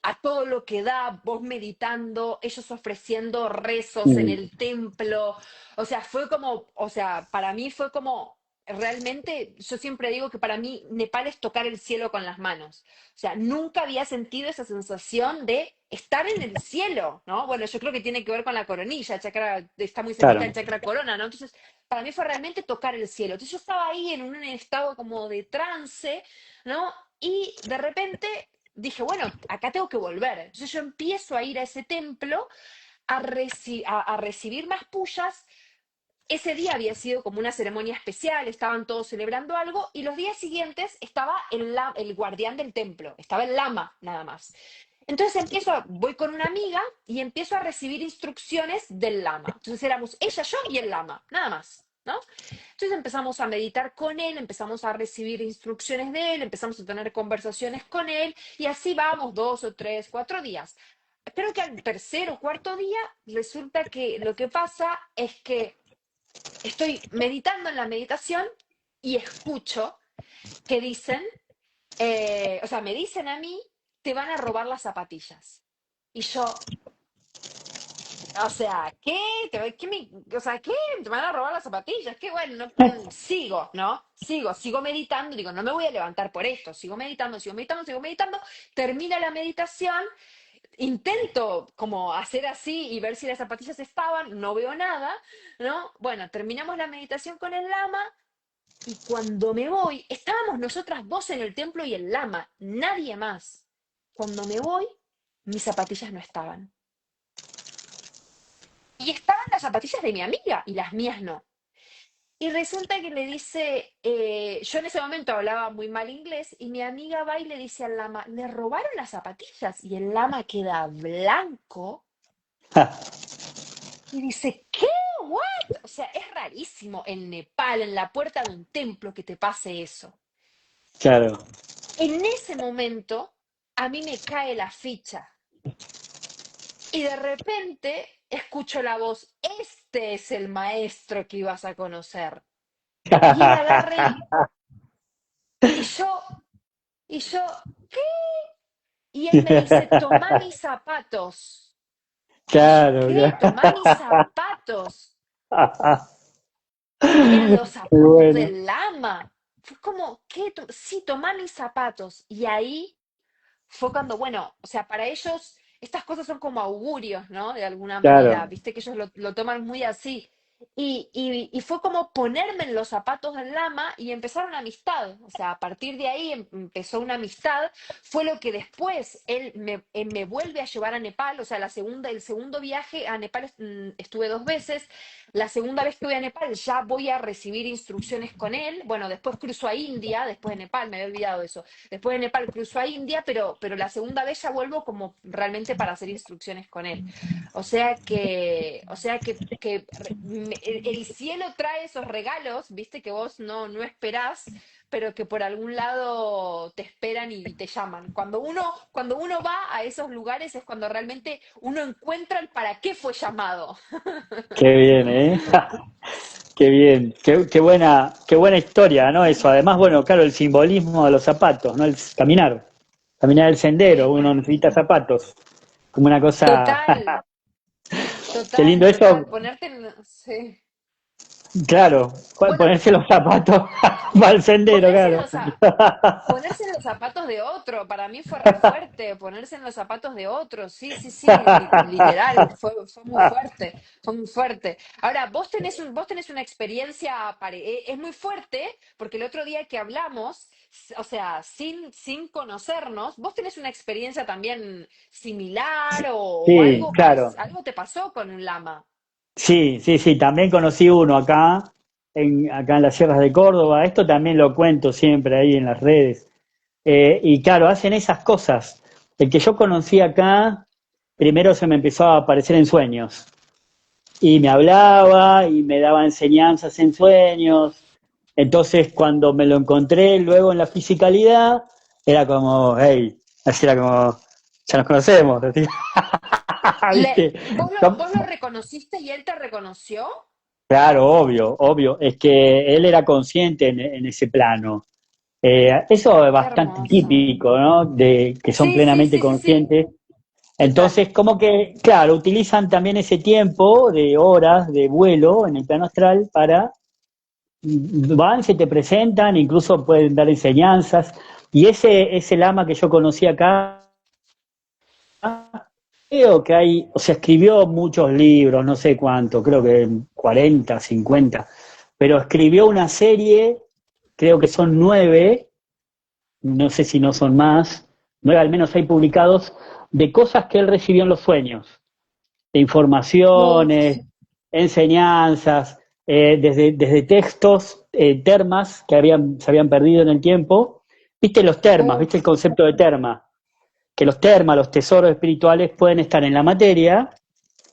a todo lo que da, vos meditando, ellos ofreciendo rezos en Mm, el templo. O sea, fue como, o sea, para mí fue como, realmente, yo siempre digo que para mí Nepal es tocar el cielo con las manos. O sea, nunca había sentido esa sensación de estar en el cielo, ¿no? Bueno, yo creo que tiene que ver con la coronilla, el chakra, está muy cerquita del claro. chakra corona, ¿no? Entonces, para mí fue realmente tocar el cielo. Entonces yo estaba ahí en un estado como de trance, ¿no? Y de repente dije, bueno, acá tengo que volver. Entonces yo empiezo a ir a ese templo a recibir más pullas. Ese día había sido como una ceremonia especial, estaban todos celebrando algo y los días siguientes estaba el guardián del templo, estaba el lama nada más. Entonces voy con una amiga y empiezo a recibir instrucciones del lama. Entonces éramos ella, yo y el lama, nada más, ¿no? Entonces empezamos a meditar con él, empezamos a recibir instrucciones de él, empezamos a tener conversaciones con él y así vamos 2 o 3, 4 días. Creo que al tercer o cuarto día resulta que lo que pasa es que estoy meditando en la meditación y escucho que dicen, o sea, me dicen a mí, te van a robar las zapatillas. Y yo, o sea, ¿qué? O sea, ¿qué? ¿Te van a robar las zapatillas? Qué bueno, sigo, ¿no? Sigo meditando, digo, no me voy a levantar por esto, sigo meditando, sigo meditando, sigo meditando, termina la meditación, intento como hacer así y ver si las zapatillas estaban, no veo nada, ¿no? Bueno, terminamos la meditación con el lama. Y cuando me voy, estábamos nosotras dos en el templo y el lama, nadie más. Cuando me voy, mis zapatillas no estaban. Y estaban las zapatillas de mi amiga y las mías no. Y resulta que le dice, yo en ese momento hablaba muy mal inglés y mi amiga va y le dice al lama, le robaron las zapatillas y el lama queda blanco y dice, ¿qué? ¿What? O sea, es rarísimo en Nepal, en la puerta de un templo, que te pase eso. Claro. En ese momento, a mí me cae la ficha y de repente escucho la voz, este es el maestro que ibas a conocer. Y él agarra y yo, y yo, ¿qué? Y él me dice, toma mis zapatos. Y yo, Claro, ¿qué? Toma mis claro. zapatos. Y eran los Muy zapatos bueno. del lama. Fue como, ¿qué? Sí, toma mis zapatos. Y ahí fue cuando, bueno, o sea, para ellos estas cosas son como augurios, ¿no? De alguna manera, Claro, viste que ellos lo toman muy así. Y fue como ponerme en los zapatos del lama y empezar una amistad. O sea, a partir de ahí empezó una amistad. Fue lo que después él me vuelve a llevar a Nepal. O sea, el segundo viaje a Nepal estuve 2 veces. La segunda vez que voy a Nepal ya voy a recibir instrucciones con él. Bueno, después cruzo a India, después de Nepal, me había olvidado eso. Después de Nepal cruzo a India, pero la segunda vez ya vuelvo como realmente para hacer instrucciones con él. O sea que el cielo trae esos regalos, viste, que vos no esperás, pero que por algún lado te esperan y te llaman. Cuando uno va a esos lugares es cuando realmente uno encuentra el para qué fue llamado. qué bien, ¿eh? Qué bien, qué buena historia, ¿no? Eso, además, bueno, claro, el simbolismo de los zapatos, ¿no? El caminar el sendero, uno necesita zapatos, como una cosa, Total, qué total, lindo total. eso, Ponerte en... Sí. claro, Bueno, ponerse los zapatos para el sendero, ponerse en claro. los, ponerse en los zapatos de otro, para mí fue re fuerte, ponerse en los zapatos de otro, sí, sí, sí, literal, fue muy fuerte, fue muy fuerte. Ahora, vos tenés una experiencia, es muy fuerte, porque el otro día que hablamos, o sea, sin conocernos, vos tenés una experiencia también similar o Sí, algo claro. algo te pasó con un lama. Sí, sí, sí, también conocí uno acá, acá en las sierras de Córdoba, esto también lo cuento siempre ahí en las redes. Y claro, hacen esas cosas. El que yo conocí acá, primero se me empezó a aparecer en sueños. Y me hablaba y me daba enseñanzas en sueños. Entonces, cuando me lo encontré luego en la fisicalidad, era como, hey, así era como, ya nos conocemos, así. ¿Viste? ¿Vos lo reconociste y él te reconoció? Claro, obvio, obvio. Es que él era consciente en ese plano. Eso es Qué bastante hermoso. típico, ¿no? De que son Sí, sí, plenamente sí, sí, sí, conscientes. total. Entonces, como que, claro, utilizan también ese tiempo de horas de vuelo en el plano astral para, van, se te presentan, incluso pueden dar enseñanzas. Y ese lama que yo conocí acá, creo que hay, o sea, escribió muchos libros, no sé cuánto, creo que 40, 50, pero escribió una serie, creo que son 9, no sé si no son más, 9 al menos hay publicados, de cosas que él recibió en los sueños, de Uf. informaciones, enseñanzas, desde textos, termas que se habían perdido en el tiempo. ¿Viste los termas? ¿Viste el Uf. concepto de terma? Que los termas, los tesoros espirituales pueden estar en la materia.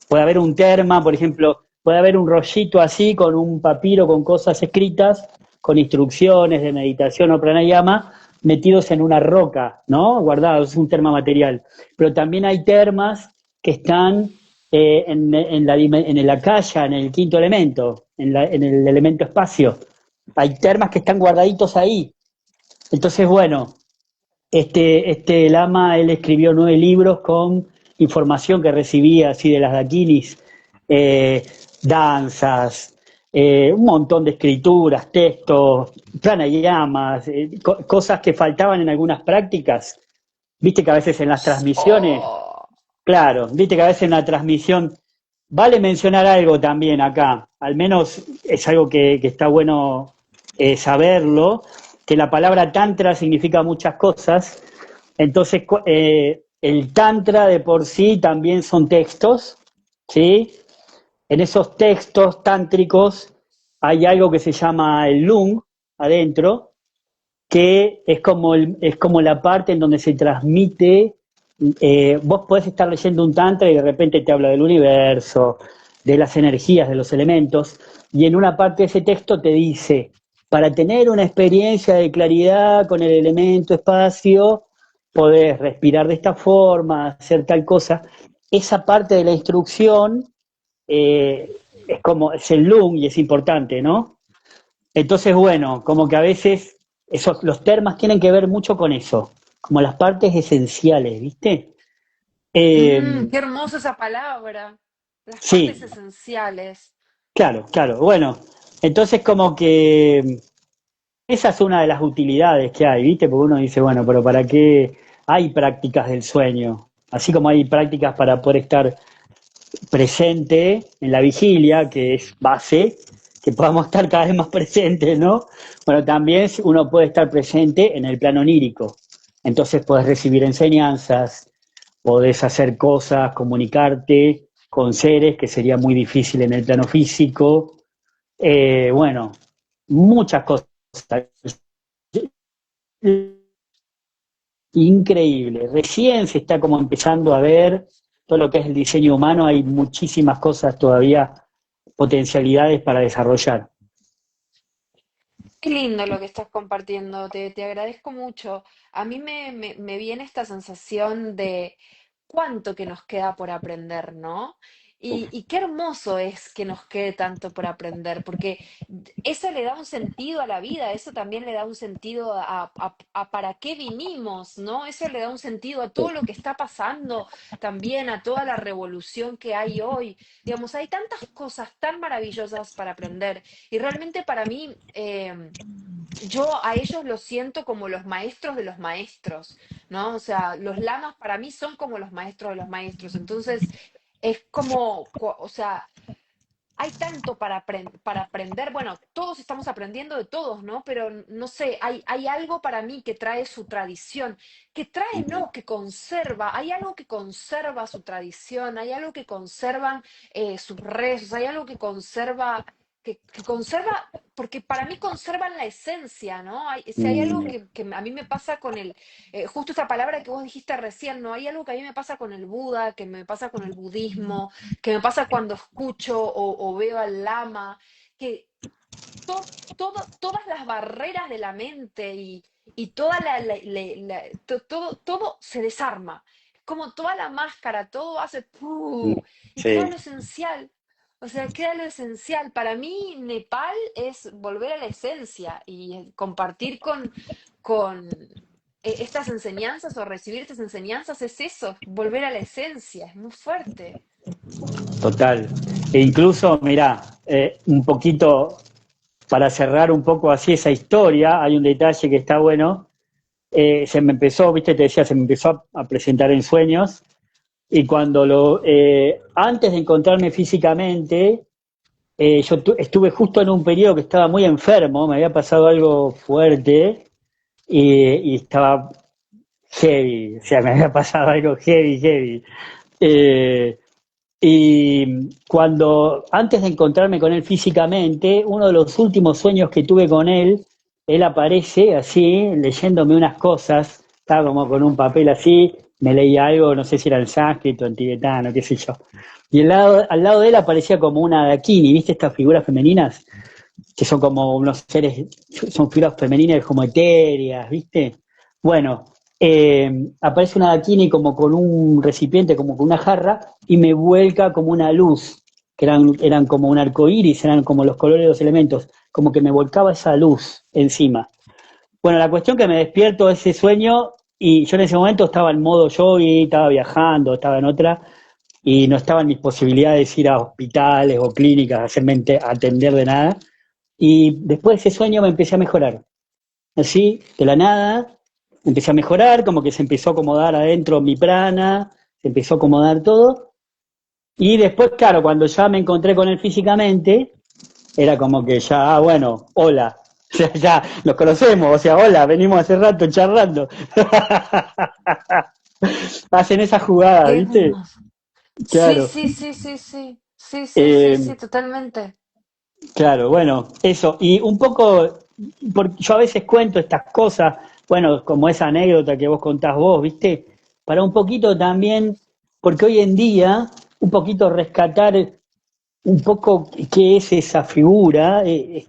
Puede haber un terma, por ejemplo, puede haber un rollito así con un papiro con cosas escritas, con instrucciones de meditación o pranayama, metidos en una roca, ¿no? Guardados, es un terma material. Pero también hay termas que están en la calle, en el quinto elemento, en el elemento espacio. Hay termas que están guardaditos ahí. Entonces, bueno, este Lama, él escribió 9 libros con información que recibía así de las dakinis, eh, danzas, un montón de escrituras, textos, pranayamas, cosas que faltaban en algunas prácticas. Viste que a veces en las transmisiones, Oh. claro, viste que a veces en la transmisión, vale mencionar algo también acá, al menos es algo que está bueno saberlo, que la palabra tantra significa muchas cosas, entonces el tantra de por sí también son textos, ¿sí? En esos textos tántricos hay algo que se llama el lung adentro, que es como la parte en donde se transmite, vos podés estar leyendo un tantra y de repente te habla del universo, de las energías, de los elementos, y en una parte de ese texto te dice, para tener una experiencia de claridad con el elemento espacio, podés respirar de esta forma, hacer tal cosa. Esa parte de la instrucción es como, es el lung y es importante, ¿no? Entonces, bueno, como que a veces los termas tienen que ver mucho con eso, como las partes esenciales, ¿viste? Qué Eh, hermosa esa palabra. Las partes sí, esenciales. claro, claro. Bueno, entonces como que esa es una de las utilidades que hay, ¿viste? Porque uno dice, bueno, pero ¿para qué hay prácticas del sueño? Así como hay prácticas para poder estar presente en la vigilia, que es base, que podamos estar cada vez más presentes, ¿no? Bueno, también uno puede estar presente en el plano onírico. Entonces puedes recibir enseñanzas, podés hacer cosas, comunicarte con seres que sería muy difícil en el plano físico. Bueno, muchas cosas. Increíble. Recién se está como empezando a ver todo lo que es el diseño humano. Hay muchísimas cosas todavía, potencialidades para desarrollar. Qué lindo lo que estás compartiendo, te agradezco mucho. A mí me viene esta sensación de cuánto que nos queda por aprender, ¿no? Y qué hermoso es que nos quede tanto por aprender, porque eso le da un sentido a la vida, eso también le da un sentido a para qué vinimos, ¿no? Eso le da un sentido a todo lo que está pasando, también a toda la revolución que hay hoy. Digamos, hay tantas cosas tan maravillosas para aprender. Y realmente para mí, yo a ellos los siento como los maestros de los maestros, ¿no? O sea, los lamas para mí son como los maestros de los maestros. Entonces, es como, o sea, hay tanto para aprender. Bueno, todos estamos aprendiendo de todos, ¿no? Pero no sé, hay algo para mí que trae su tradición, que trae, no, que conserva, hay algo que conserva su tradición, hay algo que conservan sus rezos, hay algo que conserva, que conserva, porque para mí conservan la esencia, ¿no? Si hay algo Mm, que a mí me pasa con justo esa palabra que vos dijiste recién, ¿no? Hay algo que a mí me pasa con el Buda, que me pasa con el budismo, que me pasa cuando escucho o veo al lama, que todas las barreras de la mente y toda todo se desarma. Como toda la máscara, todo hace ¡pu! Y queda sí, lo esencial. O sea, queda lo esencial. Para mí, Nepal es volver a la esencia y compartir con estas enseñanzas o recibir estas enseñanzas es eso, volver a la esencia, es muy fuerte. Total. E incluso, mirá, un poquito para cerrar un poco así esa historia, hay un detalle que está bueno. Se me empezó, viste, te decía, se me empezó a presentar en sueños. Y antes de encontrarme físicamente, yo estuve justo en un periodo que estaba muy enfermo, me había pasado algo fuerte y estaba heavy, o sea, me había pasado algo heavy, heavy. Eh, y antes de encontrarme con él físicamente, uno de los últimos sueños que tuve con él aparece así, leyéndome unas cosas, estaba como con un papel así, me leía algo, no sé si era en sánscrito, en tibetano, qué sé yo. Y al lado de él aparecía como una dakini, ¿viste estas figuras femeninas? Que son como unos seres, son figuras femeninas como etéreas, ¿viste? Bueno, aparece una bikini como con un recipiente, como con una jarra, y me vuelca como una luz, que eran como un arco iris, eran como los colores de los elementos, como que me volcaba esa luz encima. Bueno, la cuestión que me despierto de ese sueño, y yo en ese momento estaba en modo yogi, estaba viajando, estaba en otra, y no estaban mis posibilidades de ir a hospitales o clínicas, a hacerme atender de nada. Y después de ese sueño me empecé a mejorar. Así, de la nada, empecé a mejorar, como que se empezó a acomodar adentro mi prana, se empezó a acomodar todo. Y después, claro, cuando ya me encontré con él físicamente, era como que ya, bueno, hola. O sea, ya nos conocemos, o sea, hola, venimos hace rato charlando. Hacen esa jugada, Qué ¿viste? hermoso. Sí, Claro. sí, sí, sí, sí. Sí, sí, sí, Eh, sí, totalmente. Claro, bueno, eso. Y un poco, porque yo a veces cuento estas cosas, bueno, como esa anécdota que vos contás vos, ¿viste? Para un poquito también, porque hoy en día, un poquito rescatar un poco qué es esa figura,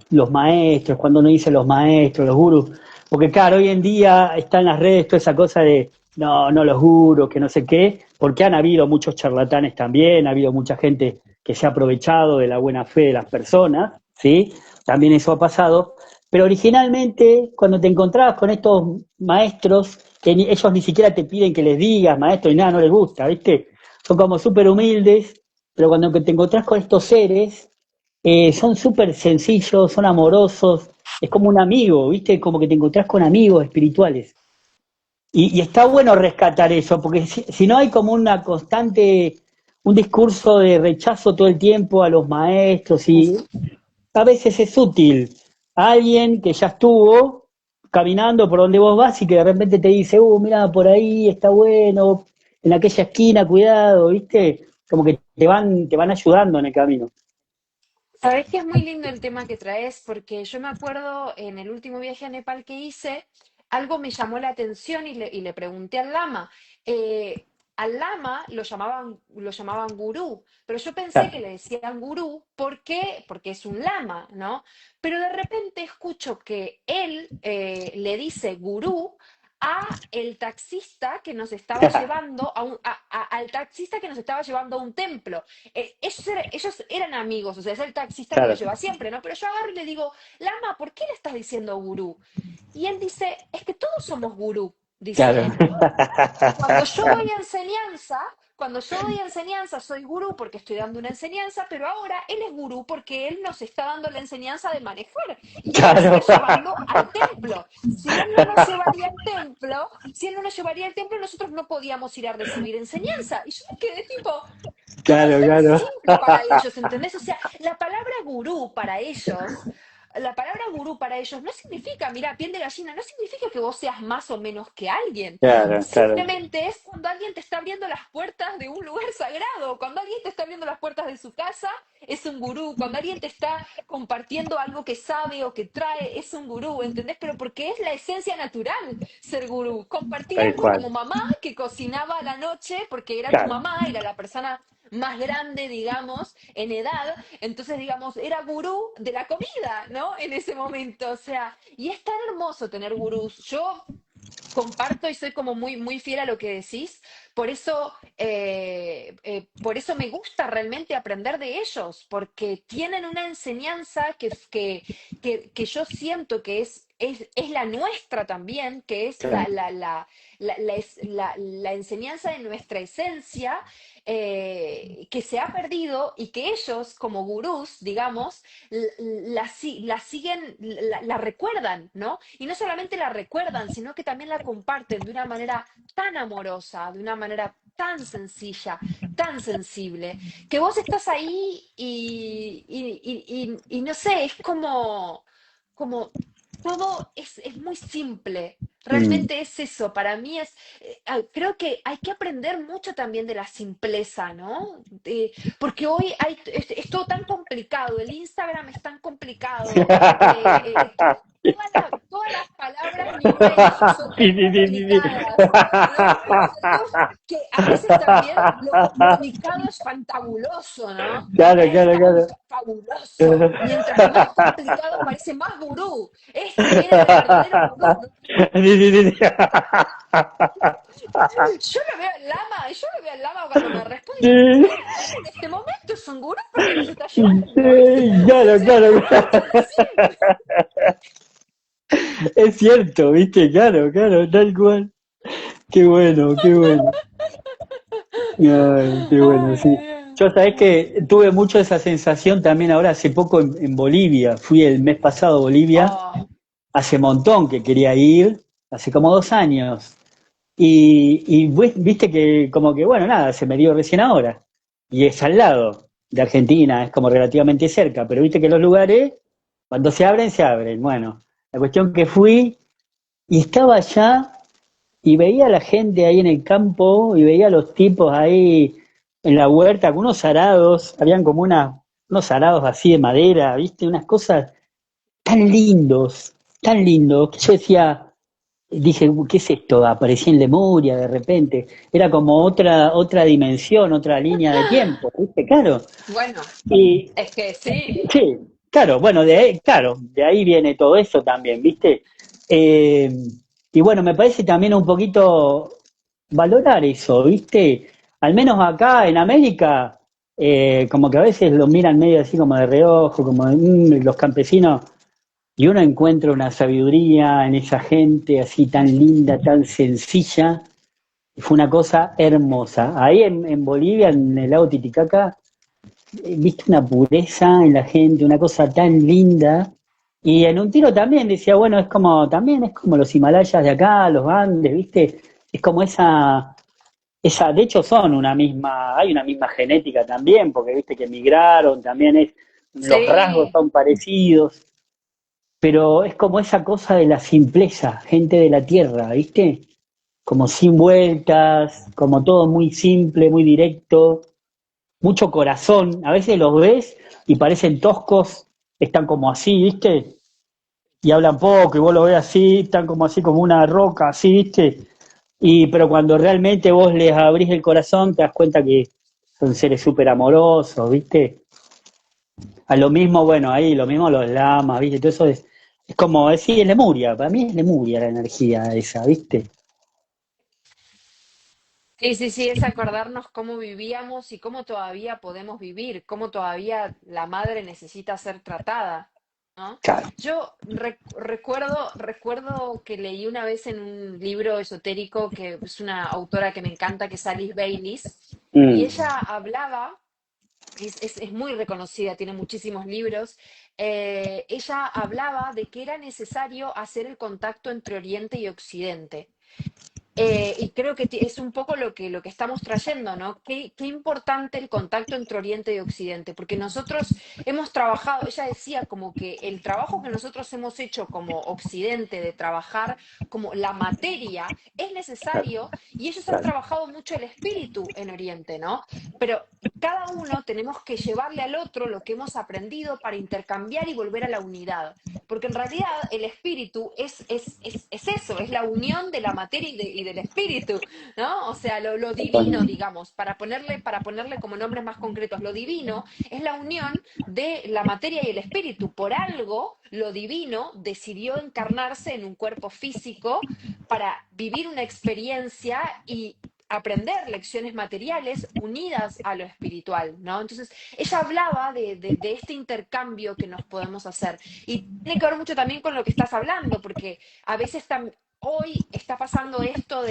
los maestros, cuando uno dice los maestros, los gurús, porque claro, hoy en día está en las redes toda esa cosa de, no, no los gurús, que no sé qué, porque han habido muchos charlatanes también, ha habido mucha gente que se ha aprovechado de la buena fe de las personas, ¿sí? También eso ha pasado, pero originalmente cuando te encontrabas con estos maestros, que ellos ni siquiera te piden que les digas maestro y nada, no les gusta, ¿viste? Son como súper humildes, pero cuando te encontrás con estos seres, son súper sencillos, son amorosos, es como un amigo, ¿viste? Como que te encontrás con amigos espirituales. Y está bueno rescatar eso, porque si no hay como una constante, un discurso de rechazo todo el tiempo a los maestros y a veces es útil a alguien que ya estuvo caminando por donde vos vas y que de repente te dice, mira, por ahí está bueno, en aquella esquina, cuidado, ¿viste? Como que te van ayudando en el camino. Sabes que es muy lindo el tema que traes, porque yo me acuerdo en el último viaje a Nepal que hice, algo me llamó la atención y le pregunté al lama. Al lama lo llamaban gurú, pero yo pensé Claro, que le decían gurú, ¿por qué? Porque es un lama, ¿no? Pero de repente escucho que él le dice gurú a el taxista que nos estaba llevando al taxista que nos estaba llevando a un templo. Ellos eran amigos, o sea, es el taxista que lo claro, lleva siempre, ¿no? Pero yo agarro y le digo, Lama, ¿por qué le estás diciendo gurú? Y él dice, es que todos somos gurú, dice claro. él. Cuando yo doy enseñanza, cuando yo doy enseñanza, soy gurú porque estoy dando una enseñanza, pero ahora él es gurú porque él nos está dando la enseñanza de manejar y él nos está Claro, llevando al templo. Si él no nos llevaría al templo, si él no nos llevaría al templo, nosotros no podíamos ir a recibir enseñanza. Y yo me quedé tipo, como claro, tan claro. simple para ellos, ¿entendés? O sea, la palabra gurú para ellos no significa, mira, piel de gallina, no significa que vos seas más o menos que alguien. Claro, claro. Simplemente es cuando alguien te está abriendo las puertas de un lugar sagrado, cuando alguien te está abriendo las puertas de su casa, es un gurú, cuando alguien te está compartiendo algo que sabe o que trae, es un gurú, ¿entendés? Pero porque es la esencia natural ser gurú. Compartir Tal algo cual. como mamá que cocinaba a la noche porque era tu Claro, mamá, era la persona más grande, digamos, en edad, entonces, digamos, era gurú de la comida, ¿no? En ese momento, o sea, y es tan hermoso tener gurús. Yo comparto y soy como muy fiel a lo que decís. Por eso me gusta realmente aprender de ellos, porque tienen una enseñanza que yo siento que es la nuestra también, que es Claro. la enseñanza de nuestra esencia, que se ha perdido y que ellos, como gurús, digamos, la siguen, la recuerdan, ¿no? Y no solamente la recuerdan, sino que también la comparten de una manera tan amorosa, de una manera tan sencilla, tan sensible, que vos estás ahí y no sé, es como todo es muy simple. Mm. Realmente es eso, para mí creo que hay que aprender mucho también de la simpleza, ¿no? Porque hoy es todo tan complicado, el Instagram es tan complicado, todas las palabras New Age son Sí, tan sí, sí, sí, sí. complicadas, ¿no? Que a veces también lo complicado es fantabuloso, ¿no? Claro, claro, Esto claro. es fabuloso. Mientras más complicado parece más gurú. Este viene de verdadero gurú, ¿no? Sí, sí, sí, sí. Yo lo veo al lama cuando me responde y digo, Sí, el lama en este momento es un gurú porque nos está llevando, ¿viste? sí, claro, claro. Sí. Es cierto, ¿viste? Claro, claro, tal cual. Qué bueno, qué bueno. Ay, qué bueno, sí. Ay, Dios. Yo sabés que tuve mucho esa sensación también ahora hace poco en Bolivia. Fui el mes pasado a Bolivia, Oh, hace montón que quería ir, hace como 2 años. Viste que como que, bueno, nada, se me dio recién ahora. Y es al lado de Argentina, es como relativamente cerca, pero viste que los lugares, cuando se abren, se abren. Bueno, la cuestión que fui y estaba allá y veía a la gente ahí en el campo y veía a los tipos ahí en la huerta con unos arados, habían como unos arados así de madera, viste, unas cosas tan lindos, que yo decía, dije, ¿qué es esto? Aparecía en Lemuria de repente. Era como otra dimensión, otra línea de tiempo, ¿viste? Claro. bueno, Y es que sí. sí, claro, bueno, de ahí viene todo eso también, ¿viste? Eh, y bueno, me parece también un poquito valorar eso, ¿viste? Al menos acá en América, como que a veces lo miran medio así como de reojo, como de, los campesinos. Y uno encuentra una sabiduría en esa gente así tan linda, tan sencilla. Y fue una cosa hermosa. Ahí en Bolivia, en el lago Titicaca, viste una pureza en la gente, una cosa tan linda. Y en un tiro también decía, bueno, también es como los Himalayas de acá, los Andes, viste, es como de hecho son hay una misma genética también, porque viste que migraron, también los rasgos Sí. son parecidos. Pero es como esa cosa de la simpleza, gente de la tierra, ¿viste? Como sin vueltas, como todo muy simple, muy directo, mucho corazón. A veces los ves y parecen toscos, están como así, ¿viste? Y hablan poco y vos lo ves así, están como así como una roca, así, ¿viste? Pero cuando realmente vos les abrís el corazón, te das cuenta que son seres súper amorosos, ¿viste? A lo mismo, bueno, ahí lo mismo los lamas, ¿viste? Todo eso es como decir, es Lemuria, para mí es Lemuria la energía esa, ¿viste? Sí, sí, sí, es acordarnos cómo vivíamos y cómo todavía podemos vivir, cómo todavía la madre necesita ser tratada, ¿no? Claro. Yo recuerdo que leí una vez en un libro esotérico que es una autora que me encanta, que es Alice Baylis, y Mm, ella hablaba, es muy reconocida, tiene muchísimos libros, ella hablaba de que era necesario hacer el contacto entre Oriente y Occidente. Y creo que es un poco lo que estamos trayendo, ¿no? Qué importante el contacto entre Oriente y Occidente, porque nosotros hemos trabajado, ella decía como que el trabajo que nosotros hemos hecho como Occidente de trabajar como la materia es claro, necesario y ellos han claro, trabajado mucho el espíritu en Oriente, ¿no? Pero cada uno tenemos que llevarle al otro lo que hemos aprendido para intercambiar y volver a la unidad. Porque en realidad el espíritu es eso, es la unión de la materia del espíritu, ¿no? O sea, lo divino, digamos, para ponerle como nombres más concretos, lo divino es la unión de la materia y el espíritu. Por algo, lo divino decidió encarnarse en un cuerpo físico para vivir una experiencia y aprender lecciones materiales unidas a lo espiritual, ¿no? Entonces, ella hablaba de este intercambio que nos podemos hacer. Y tiene que ver mucho también con lo que estás hablando, porque a veces hoy está pasando esto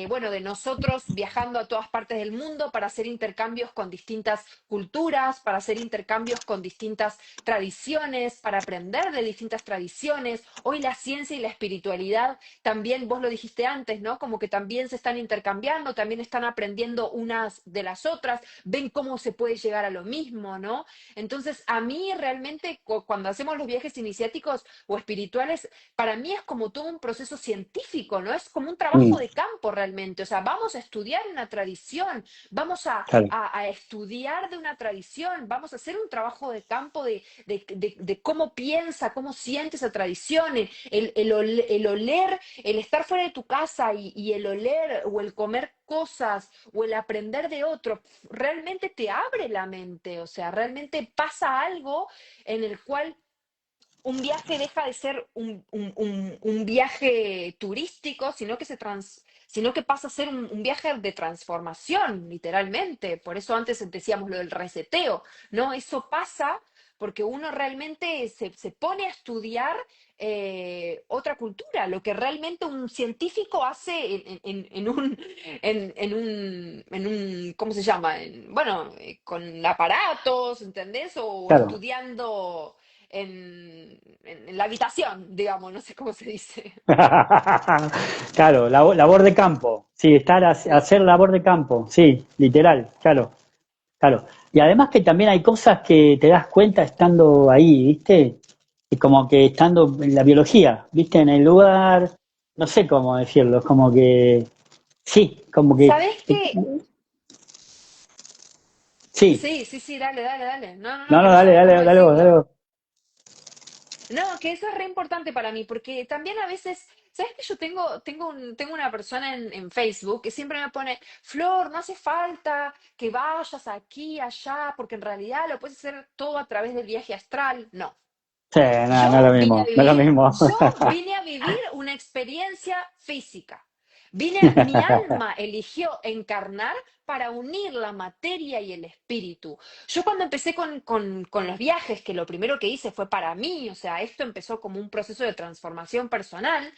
bueno, de nosotros viajando a todas partes del mundo para hacer intercambios con distintas culturas, para hacer intercambios con distintas tradiciones, para aprender de distintas tradiciones. Hoy la ciencia y la espiritualidad también, vos lo dijiste antes, ¿no? Como que también se están intercambiando, también están aprendiendo unas de las otras, ven cómo se puede llegar a lo mismo, ¿no? Entonces, a mí realmente cuando hacemos los viajes iniciáticos o espirituales, para mí es como todo un proceso científico, ¿no? Es como un trabajo Mm, de campo realmente. O sea, vamos a estudiar una tradición, vamos claro. a estudiar de una tradición, vamos a hacer un trabajo de campo de cómo piensa, cómo siente esa tradición, el oler, el estar fuera de tu casa y el oler o el comer cosas o el aprender de otro, realmente te abre la mente, o sea, realmente pasa algo en el cual un viaje deja de ser un viaje turístico, sino que pasa a ser un viaje de transformación, literalmente. Por eso antes decíamos lo del reseteo, ¿no? Eso pasa porque uno realmente se pone a estudiar otra cultura, lo que realmente un científico hace ¿cómo se llama? Bueno, con aparatos, ¿entendés? O Claro. estudiando en la habitación, digamos, no sé cómo se dice. Claro, labor de campo, sí, hacer labor de campo, sí, literal, claro, claro. Y además que también hay cosas que te das cuenta estando ahí, ¿viste? Y como que estando en la biología, ¿viste? En el lugar, no sé cómo decirlo, es como que, sí, como que, ¿Sabés qué? sí, Sí, sí, sí, dale, dale, dale. No, no, no, no, no, que no dale, sabes dale, cómo dale vos, dale decirlo. vos. No, que eso es re importante para mí, porque también a veces, ¿sabes que yo tengo una persona en Facebook que siempre me pone, Flor, no hace falta que vayas aquí, allá, porque en realidad lo puedes hacer todo a través del viaje astral? No. Sí, no, no es Yo lo vine a mismo, no es lo vivir, mismo. yo vine a vivir una experiencia física. Mi alma eligió encarnar para unir la materia y el espíritu. Yo cuando empecé con los viajes, que lo primero que hice fue para mí, o sea, esto empezó como un proceso de transformación personal,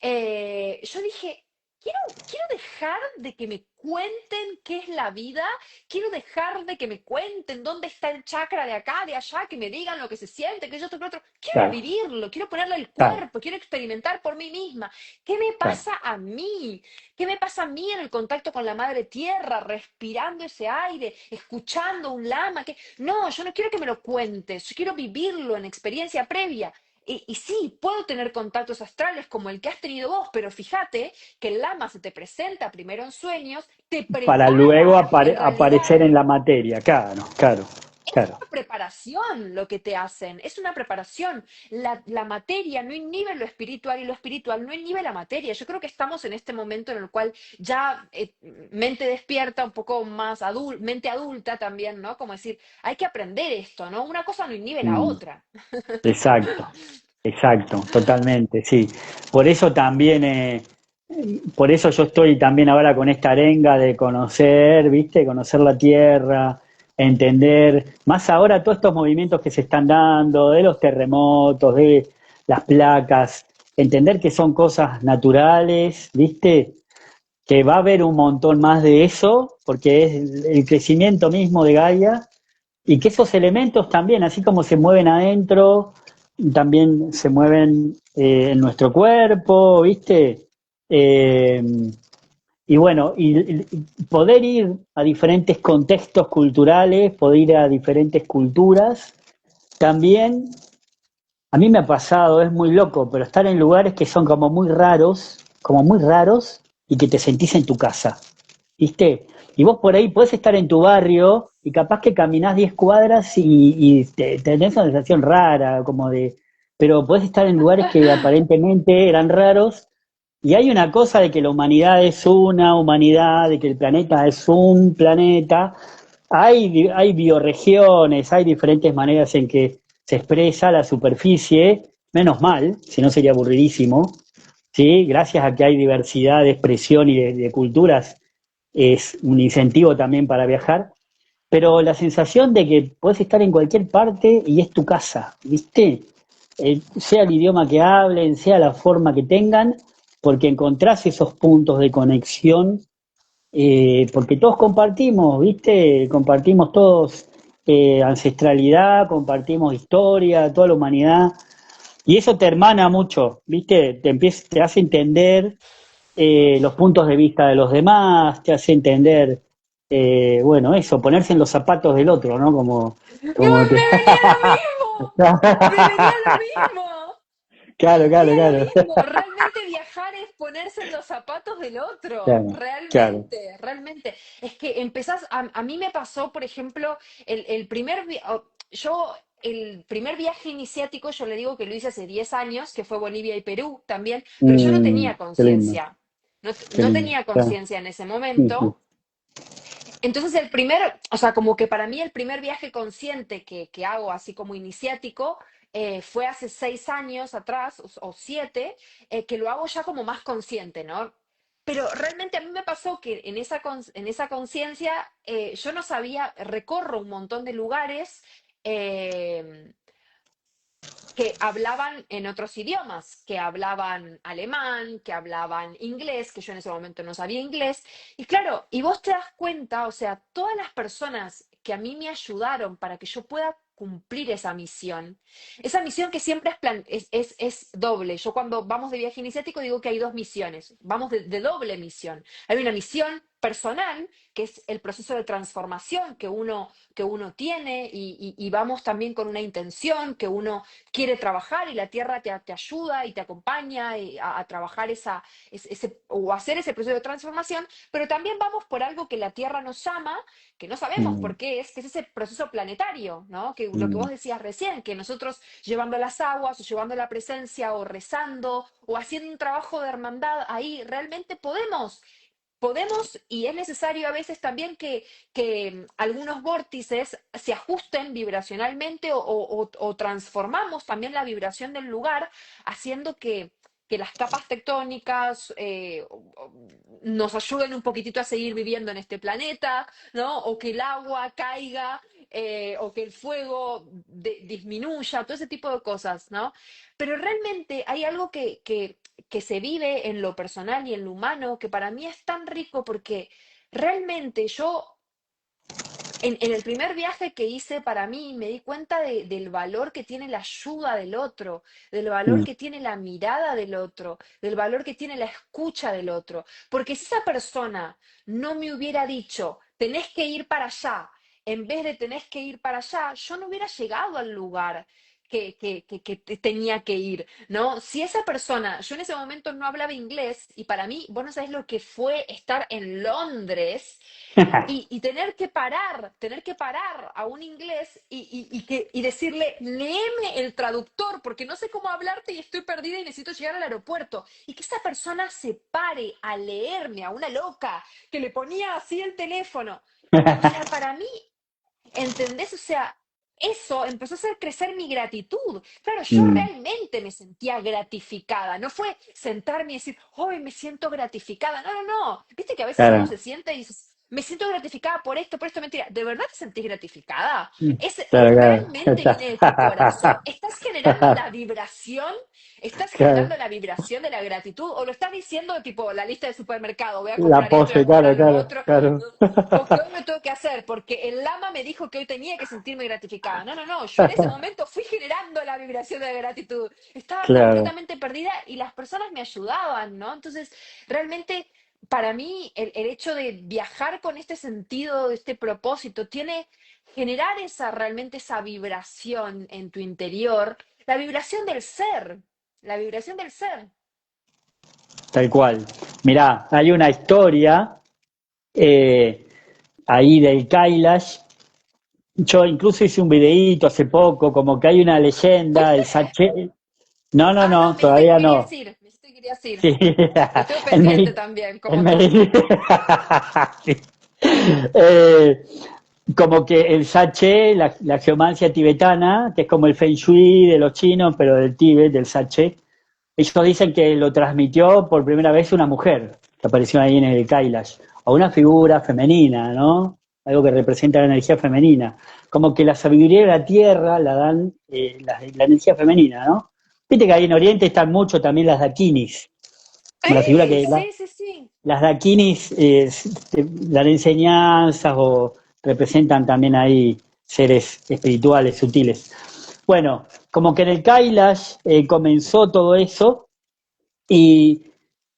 yo dije, quiero dejar de que me cuenten qué es la vida, quiero dejar de que me cuenten dónde está el chakra de acá, de allá, que me digan lo que se siente, que yo esto, que lo otro. Quiero Claro, vivirlo, quiero ponerle el claro, cuerpo, quiero experimentar por mí misma. ¿Qué me claro. pasa a mí? ¿Qué me pasa a mí en el contacto con la madre tierra, respirando ese aire, escuchando un lama? No, yo no quiero que me lo cuentes, yo quiero vivirlo en experiencia previa. Y sí, puedo tener contactos astrales como el que has tenido vos, pero fíjate que el lama se te presenta primero en sueños, te Para luego prepara, en aparecer realidad en la materia, claro, claro, claro. una preparación lo que te hacen, es una preparación. La materia no inhibe lo espiritual y lo espiritual no inhibe la materia. Yo creo que estamos en este momento en el cual ya mente despierta, un poco más mente adulta también, ¿no? Como decir, hay que aprender esto, ¿no? Una cosa no inhibe la Mm, otra. exacto, exacto, totalmente, sí. Por eso también, por eso yo estoy también ahora con esta arenga de conocer, ¿viste? Conocer la tierra, entender, más ahora todos estos movimientos que se están dando, de los terremotos, de las placas, entender que son cosas naturales, ¿viste? Que va a haber un montón más de eso, porque es el crecimiento mismo de Gaia, y que esos elementos también, así como se mueven adentro, también se mueven en nuestro cuerpo, ¿viste? Eh, y bueno, y poder ir a diferentes contextos culturales, poder ir a diferentes culturas, también a mí me ha pasado, es muy loco, pero estar en lugares que son como muy raros, y que te sentís en tu casa, ¿viste? Y vos por ahí podés estar en tu barrio y capaz que caminás 10 cuadras y tenés una sensación rara, como de, pero podés estar en lugares que aparentemente eran raros Y hay una cosa de que la humanidad es una humanidad, de que el planeta es un planeta. Hay bioregiones, hay diferentes maneras en que se expresa la superficie, menos mal, si no sería aburridísimo, ¿sí? Gracias a que hay diversidad de expresión y de culturas, es un incentivo también para viajar, pero la sensación de que puedes estar en cualquier parte y es tu casa, ¿viste? Sea el idioma que hablen, sea la forma que tengan, porque encontrás esos puntos de conexión, porque todos compartimos, ¿viste? Compartimos todos ancestralidad, compartimos historia, toda la humanidad, y eso te hermana mucho, ¿viste? Te hace entender los puntos de vista de los demás, te hace entender, bueno, eso, ponerse en los zapatos del otro, ¿no? Como ¡Ay, te... me venía lo mismo! ¡Me venía lo mismo! Claro, Me claro, venía lo claro. mismo. Realmente viajar es ponerse en los zapatos del otro. Claro, claro. Realmente, realmente. Es que empezás, a mí me pasó, por ejemplo, el primer, yo, el primer viaje iniciático, yo le digo que lo hice hace 10 años, que fue Bolivia y Perú también, pero yo no tenía Qué lindo, conciencia. No, qué no lindo. tenía Claro. conciencia en ese Sí, sí. momento. Entonces el primer, o sea, como que para mí el primer viaje consciente que hago, así como iniciático, fue hace 6 años atrás, o 7, que lo hago ya como más consciente, ¿no? Pero realmente a mí me pasó que en esa conciencia yo no sabía, recorro un montón de lugares, eh, que hablaban en otros idiomas, que hablaban alemán, que hablaban inglés, que yo en ese momento no sabía inglés. Y claro, y vos te das cuenta, o sea, todas las personas que a mí me ayudaron para que yo pueda cumplir esa misión que siempre es doble. Yo cuando vamos de viaje iniciático digo que hay dos misiones, vamos de doble misión. Hay una misión personal, que es el proceso de transformación que uno tiene y vamos también con una intención que uno quiere trabajar y la tierra te ayuda y te acompaña a trabajar o hacer ese proceso de transformación, pero también vamos por algo que la tierra nos llama, que no sabemos Mm, por qué es, que es ese proceso planetario, ¿no? Que lo que mm, vos decías recién, que nosotros llevando las aguas o llevando la presencia o rezando o haciendo un trabajo de hermandad ahí, realmente podemos y es necesario a veces también que algunos vórtices se ajusten vibracionalmente o transformamos también la vibración del lugar, haciendo que las capas tectónicas nos ayuden un poquitito a seguir viviendo en este planeta, ¿no? O que el agua caiga, o que el fuego disminuya, todo ese tipo de cosas, ¿no? Pero realmente hay algo que se vive en lo personal y en lo humano, que para mí es tan rico porque realmente yo en el primer viaje que hice para mí me di cuenta del valor que tiene la ayuda del otro, del valor mm. que tiene la mirada del otro, del valor que tiene la escucha del otro. Porque si esa persona no me hubiera dicho, tenés que ir para allá, en vez de tenés que ir para allá, yo no hubiera llegado al lugar que tenía que ir, ¿no? Si esa persona, yo en ese momento no hablaba inglés y para mí, vos no sabés lo que fue estar en Londres y tener que parar a un inglés y decirle, léeme el traductor, porque no sé cómo hablarte y estoy perdida y necesito llegar al aeropuerto. Y que esa persona se pare a leerme a una loca que le ponía así el teléfono. O sea, para mí ¿entendés? O sea, eso empezó a hacer crecer mi gratitud. Claro, yo Mm, realmente me sentía gratificada. No fue sentarme y decir, hoy me siento gratificada. No, no, no. Viste que a veces uno claro, se siente y dices, me siento gratificada por esto, mentira. ¿De verdad te sentís gratificada? mm, ¿Es claro, claro. Ya realmente viene de tu corazón? está. ¿Estás generando la vibración? ¿Estás Claro, generando la vibración de la gratitud? ¿O lo estás diciendo tipo la lista de supermercado? Voy a la comprar esto, voy pose, a comprar claro, lo claro, otro claro. porque hoy me tengo que hacer, porque el lama me dijo que hoy tenía que sentirme gratificada. No, no, no, yo en ese momento fui generando la vibración de la gratitud. Estaba Claro, completamente perdida y las personas me ayudaban, ¿no? Entonces, realmente, para mí, el hecho de viajar con este sentido, este propósito, generar realmente esa vibración en tu interior, la vibración del ser, la vibración del ser. tal cual. Mirá, hay una historia eh, ahí del Kailash. Yo incluso hice un videíto hace poco, como que hay una leyenda, el ¿Fuiste? Sache. No, no, Ah, no, no, todavía no. querías ir. Sí, Estuve el pendiente meri- también, el como tú. meri- Sí. Eh, Como que el saché, la geomancia tibetana, que es como el feng shui de los chinos, pero del Tíbet, del saché, ellos dicen que lo transmitió por primera vez una mujer, que apareció ahí en el Kailash, o una figura femenina, ¿no? Algo que representa la energía femenina. Como que la sabiduría de la tierra la dan la energía femenina, ¿no? Viste que ahí en Oriente están mucho también las dakinis, como la figura que Sí, sí, sí. las dakinis dan enseñanzas o representan también ahí seres espirituales, sutiles. Bueno, como que en el Kailash comenzó todo eso y,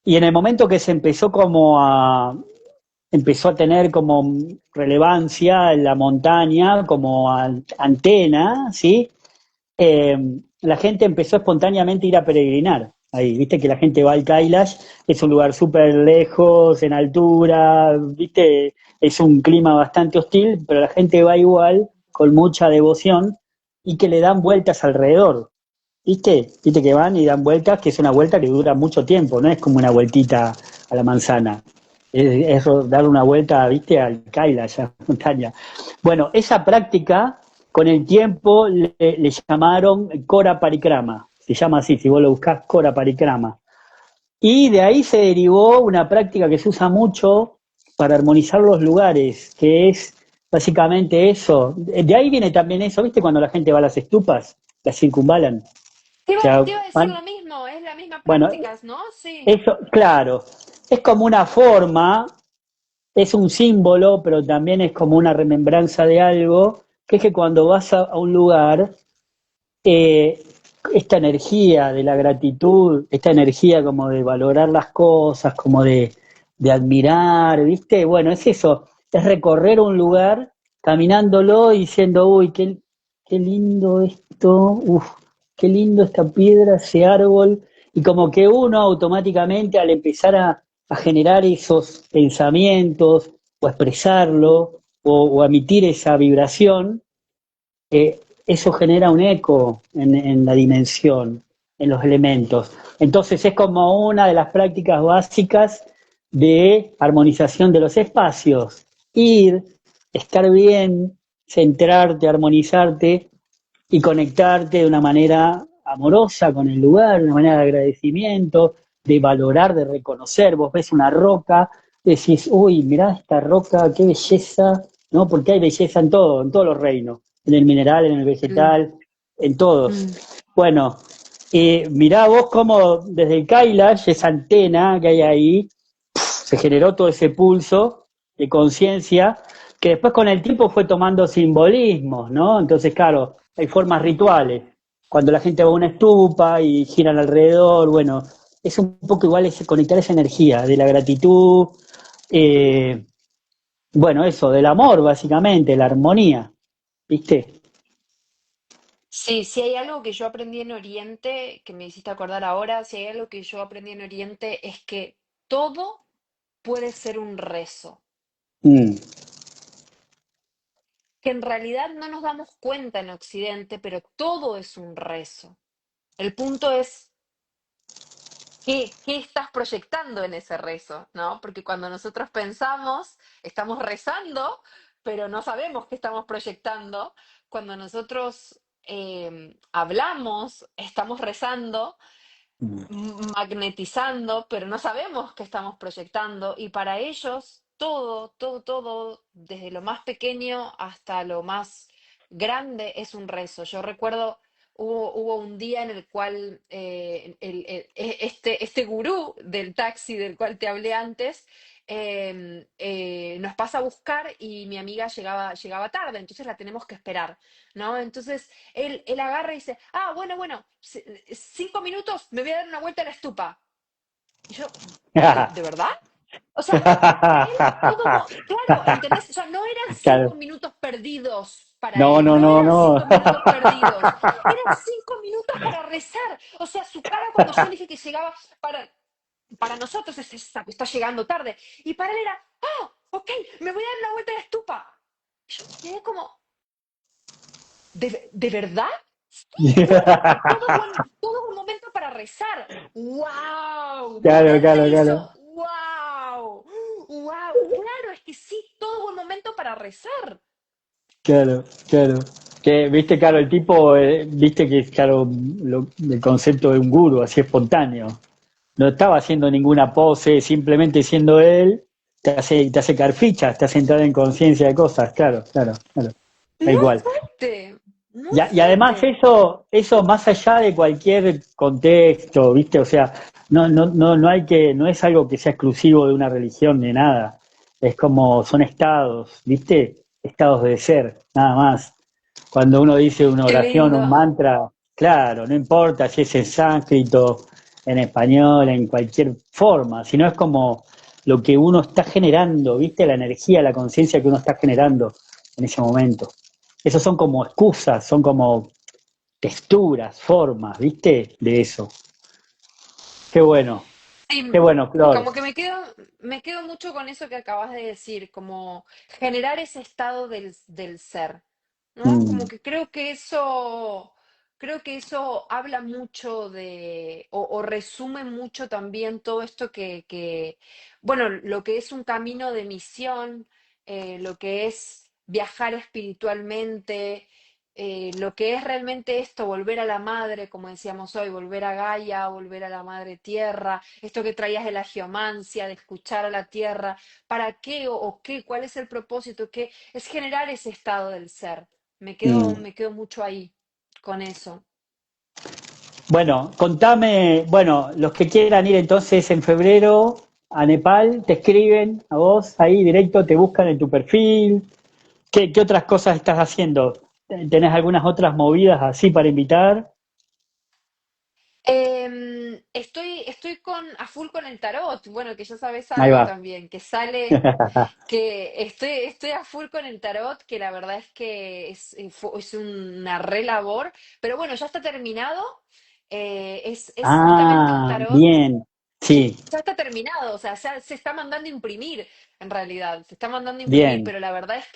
y en el momento que se empezó a tener como relevancia en la montaña como antena, ¿sí? eh, la gente empezó espontáneamente a ir a peregrinar. Ahí, viste que la gente va al Kailash, es un lugar súper lejos, en altura, viste, es un clima bastante hostil, pero la gente va igual, con mucha devoción, y que le dan vueltas alrededor. ¿Viste que van y dan vueltas, que es una vuelta que dura mucho tiempo, no es como una vueltita a la manzana. Es dar una vuelta, ¿viste? Al Kailash, a la montaña. Bueno, esa práctica con el tiempo le llamaron Kora Parikrama. Se llama así, si vos lo buscás, Kora Parikrama. Y de ahí se derivó una práctica que se usa mucho para armonizar los lugares, que es básicamente eso. De ahí viene también eso, ¿viste? Cuando la gente va a las estupas, las circunvalan. O sea, Te iba a decir van, lo mismo, es la misma bueno, práctica, ¿no? Sí. eso, claro, es como una forma, es un símbolo, pero también es como una remembranza de algo, que es que cuando vas a un lugar, eh, esta energía de la gratitud, esta energía como de valorar las cosas, como de admirar, ¿viste? Bueno, es eso, es recorrer un lugar caminándolo y diciendo, uy, qué lindo esto, uff, qué lindo esta piedra, ese árbol, y como que uno automáticamente al empezar a generar esos pensamientos o expresarlo o emitir esa vibración, eso genera un eco en la dimensión, en los elementos. Entonces es como una de las prácticas básicas de armonización de los espacios. Ir, estar bien, centrarte, armonizarte y conectarte de una manera amorosa con el lugar, de una manera de agradecimiento, de valorar, de reconocer. Vos ves una roca, decís, uy, mirá esta roca, qué belleza, ¿no? Porque hay belleza en todo, en todos los reinos, en el mineral, en el Mm, vegetal, en todos. mm. Bueno, mirá vos cómo desde el Kailash, esa antena que hay ahí, se generó todo ese pulso de conciencia que después con el tiempo fue tomando simbolismos, ¿no? Entonces, claro, hay formas rituales. Cuando la gente va a una estupa y giran alrededor, bueno, es un poco igual es conectar esa energía de la gratitud, eh, bueno, eso, del amor, básicamente, la armonía, ¿viste? Sí, si hay algo que yo aprendí en Oriente, que me hiciste acordar ahora, si hay algo que yo aprendí en Oriente es que todo puede ser un rezo, Mm, que en realidad no nos damos cuenta en Occidente, pero todo es un rezo. El punto es qué estás proyectando en ese rezo, ¿no? Porque cuando nosotros pensamos, estamos rezando, pero no sabemos qué estamos proyectando. Cuando nosotros hablamos, estamos rezando, mm, magnetizando, pero no sabemos qué estamos proyectando. Y para ellos, todo, desde lo más pequeño hasta lo más grande es un rezo. Yo recuerdo, hubo un día en el cual este gurú del taxi del cual te hablé antes, nos pasa a buscar y mi amiga llegaba tarde, entonces la tenemos que esperar, ¿no? Entonces él agarra y dice, ah, bueno, 5 minutos, me voy a dar una vuelta a la estupa. Y yo, ¿de verdad? O sea, para él todo, claro, ¿entendés? O sea, no eran cinco Claro. minutos perdidos para No, él, no, no no, eran no. 5 minutos perdidos, eran 5 minutos para rezar. O sea, su cara cuando yo le dije que llegaba, para nosotros es esa, que está llegando tarde, y para él era, ah, ok, me voy a dar una vuelta a la estupa. Y yo me quedé como, ¿de verdad? Sí, todo es un momento para rezar. ¡Wow! ¿Me Claro, entendés claro, claro, eso? ¡Wow! ¡Wow! Claro, es que sí, todo buen momento para rezar. claro, claro. Que, viste, claro, el tipo, viste que es, claro, el concepto de un gurú, así espontáneo. No estaba haciendo ninguna pose, simplemente siendo él, te hace caer fichas, te hace entrar en conciencia de cosas, claro, claro, claro. Tal Muy cual. fuerte, muy Y además fuerte. eso más allá de cualquier contexto, ¿viste? O sea, no hay que, no es algo que sea exclusivo de una religión ni nada. Es como, son estados, ¿viste? Estados de ser, nada más. Cuando uno dice una Qué oración, un lindo. mantra, claro, no importa si es en sánscrito, en español, en cualquier forma, sino es como lo que uno está generando, ¿viste? La energía, la conciencia que uno está generando en ese momento. Esos son como excusas, son como texturas, formas, ¿viste? De eso. Qué Sí, bueno, Flor. como que me quedo mucho con eso que acabas de decir, como generar ese estado del ser, ¿no? Mm, Como que creo que eso habla mucho o resume mucho también todo esto bueno, lo que es un camino de misión, lo que es viajar espiritualmente, lo que es realmente esto, volver a la madre, como decíamos hoy, volver a Gaia, volver a la madre tierra, esto que traías de la geomancia, de escuchar a la tierra, ¿para qué o qué? ¿Cuál es el propósito? ¿Qué? Es generar ese estado del ser. mm. Me quedo mucho ahí con eso. Bueno, contame, bueno, los que quieran ir entonces en febrero a Nepal, te escriben a vos ahí directo, te buscan en tu perfil. ¿Qué otras cosas estás haciendo? ¿Tenés algunas otras movidas así para invitar? Estoy a full con el tarot, bueno, que ya sabes Ahí algo va. también, que sale, que estoy a full con el tarot, que la verdad es que es una re labor, pero bueno, ya está terminado. Es justamente un Ah, tarot. bien. Sí, Ya está terminado, o sea, ya se está mandando a imprimir, en realidad, se está mandando a imprimir, bien. pero la verdad es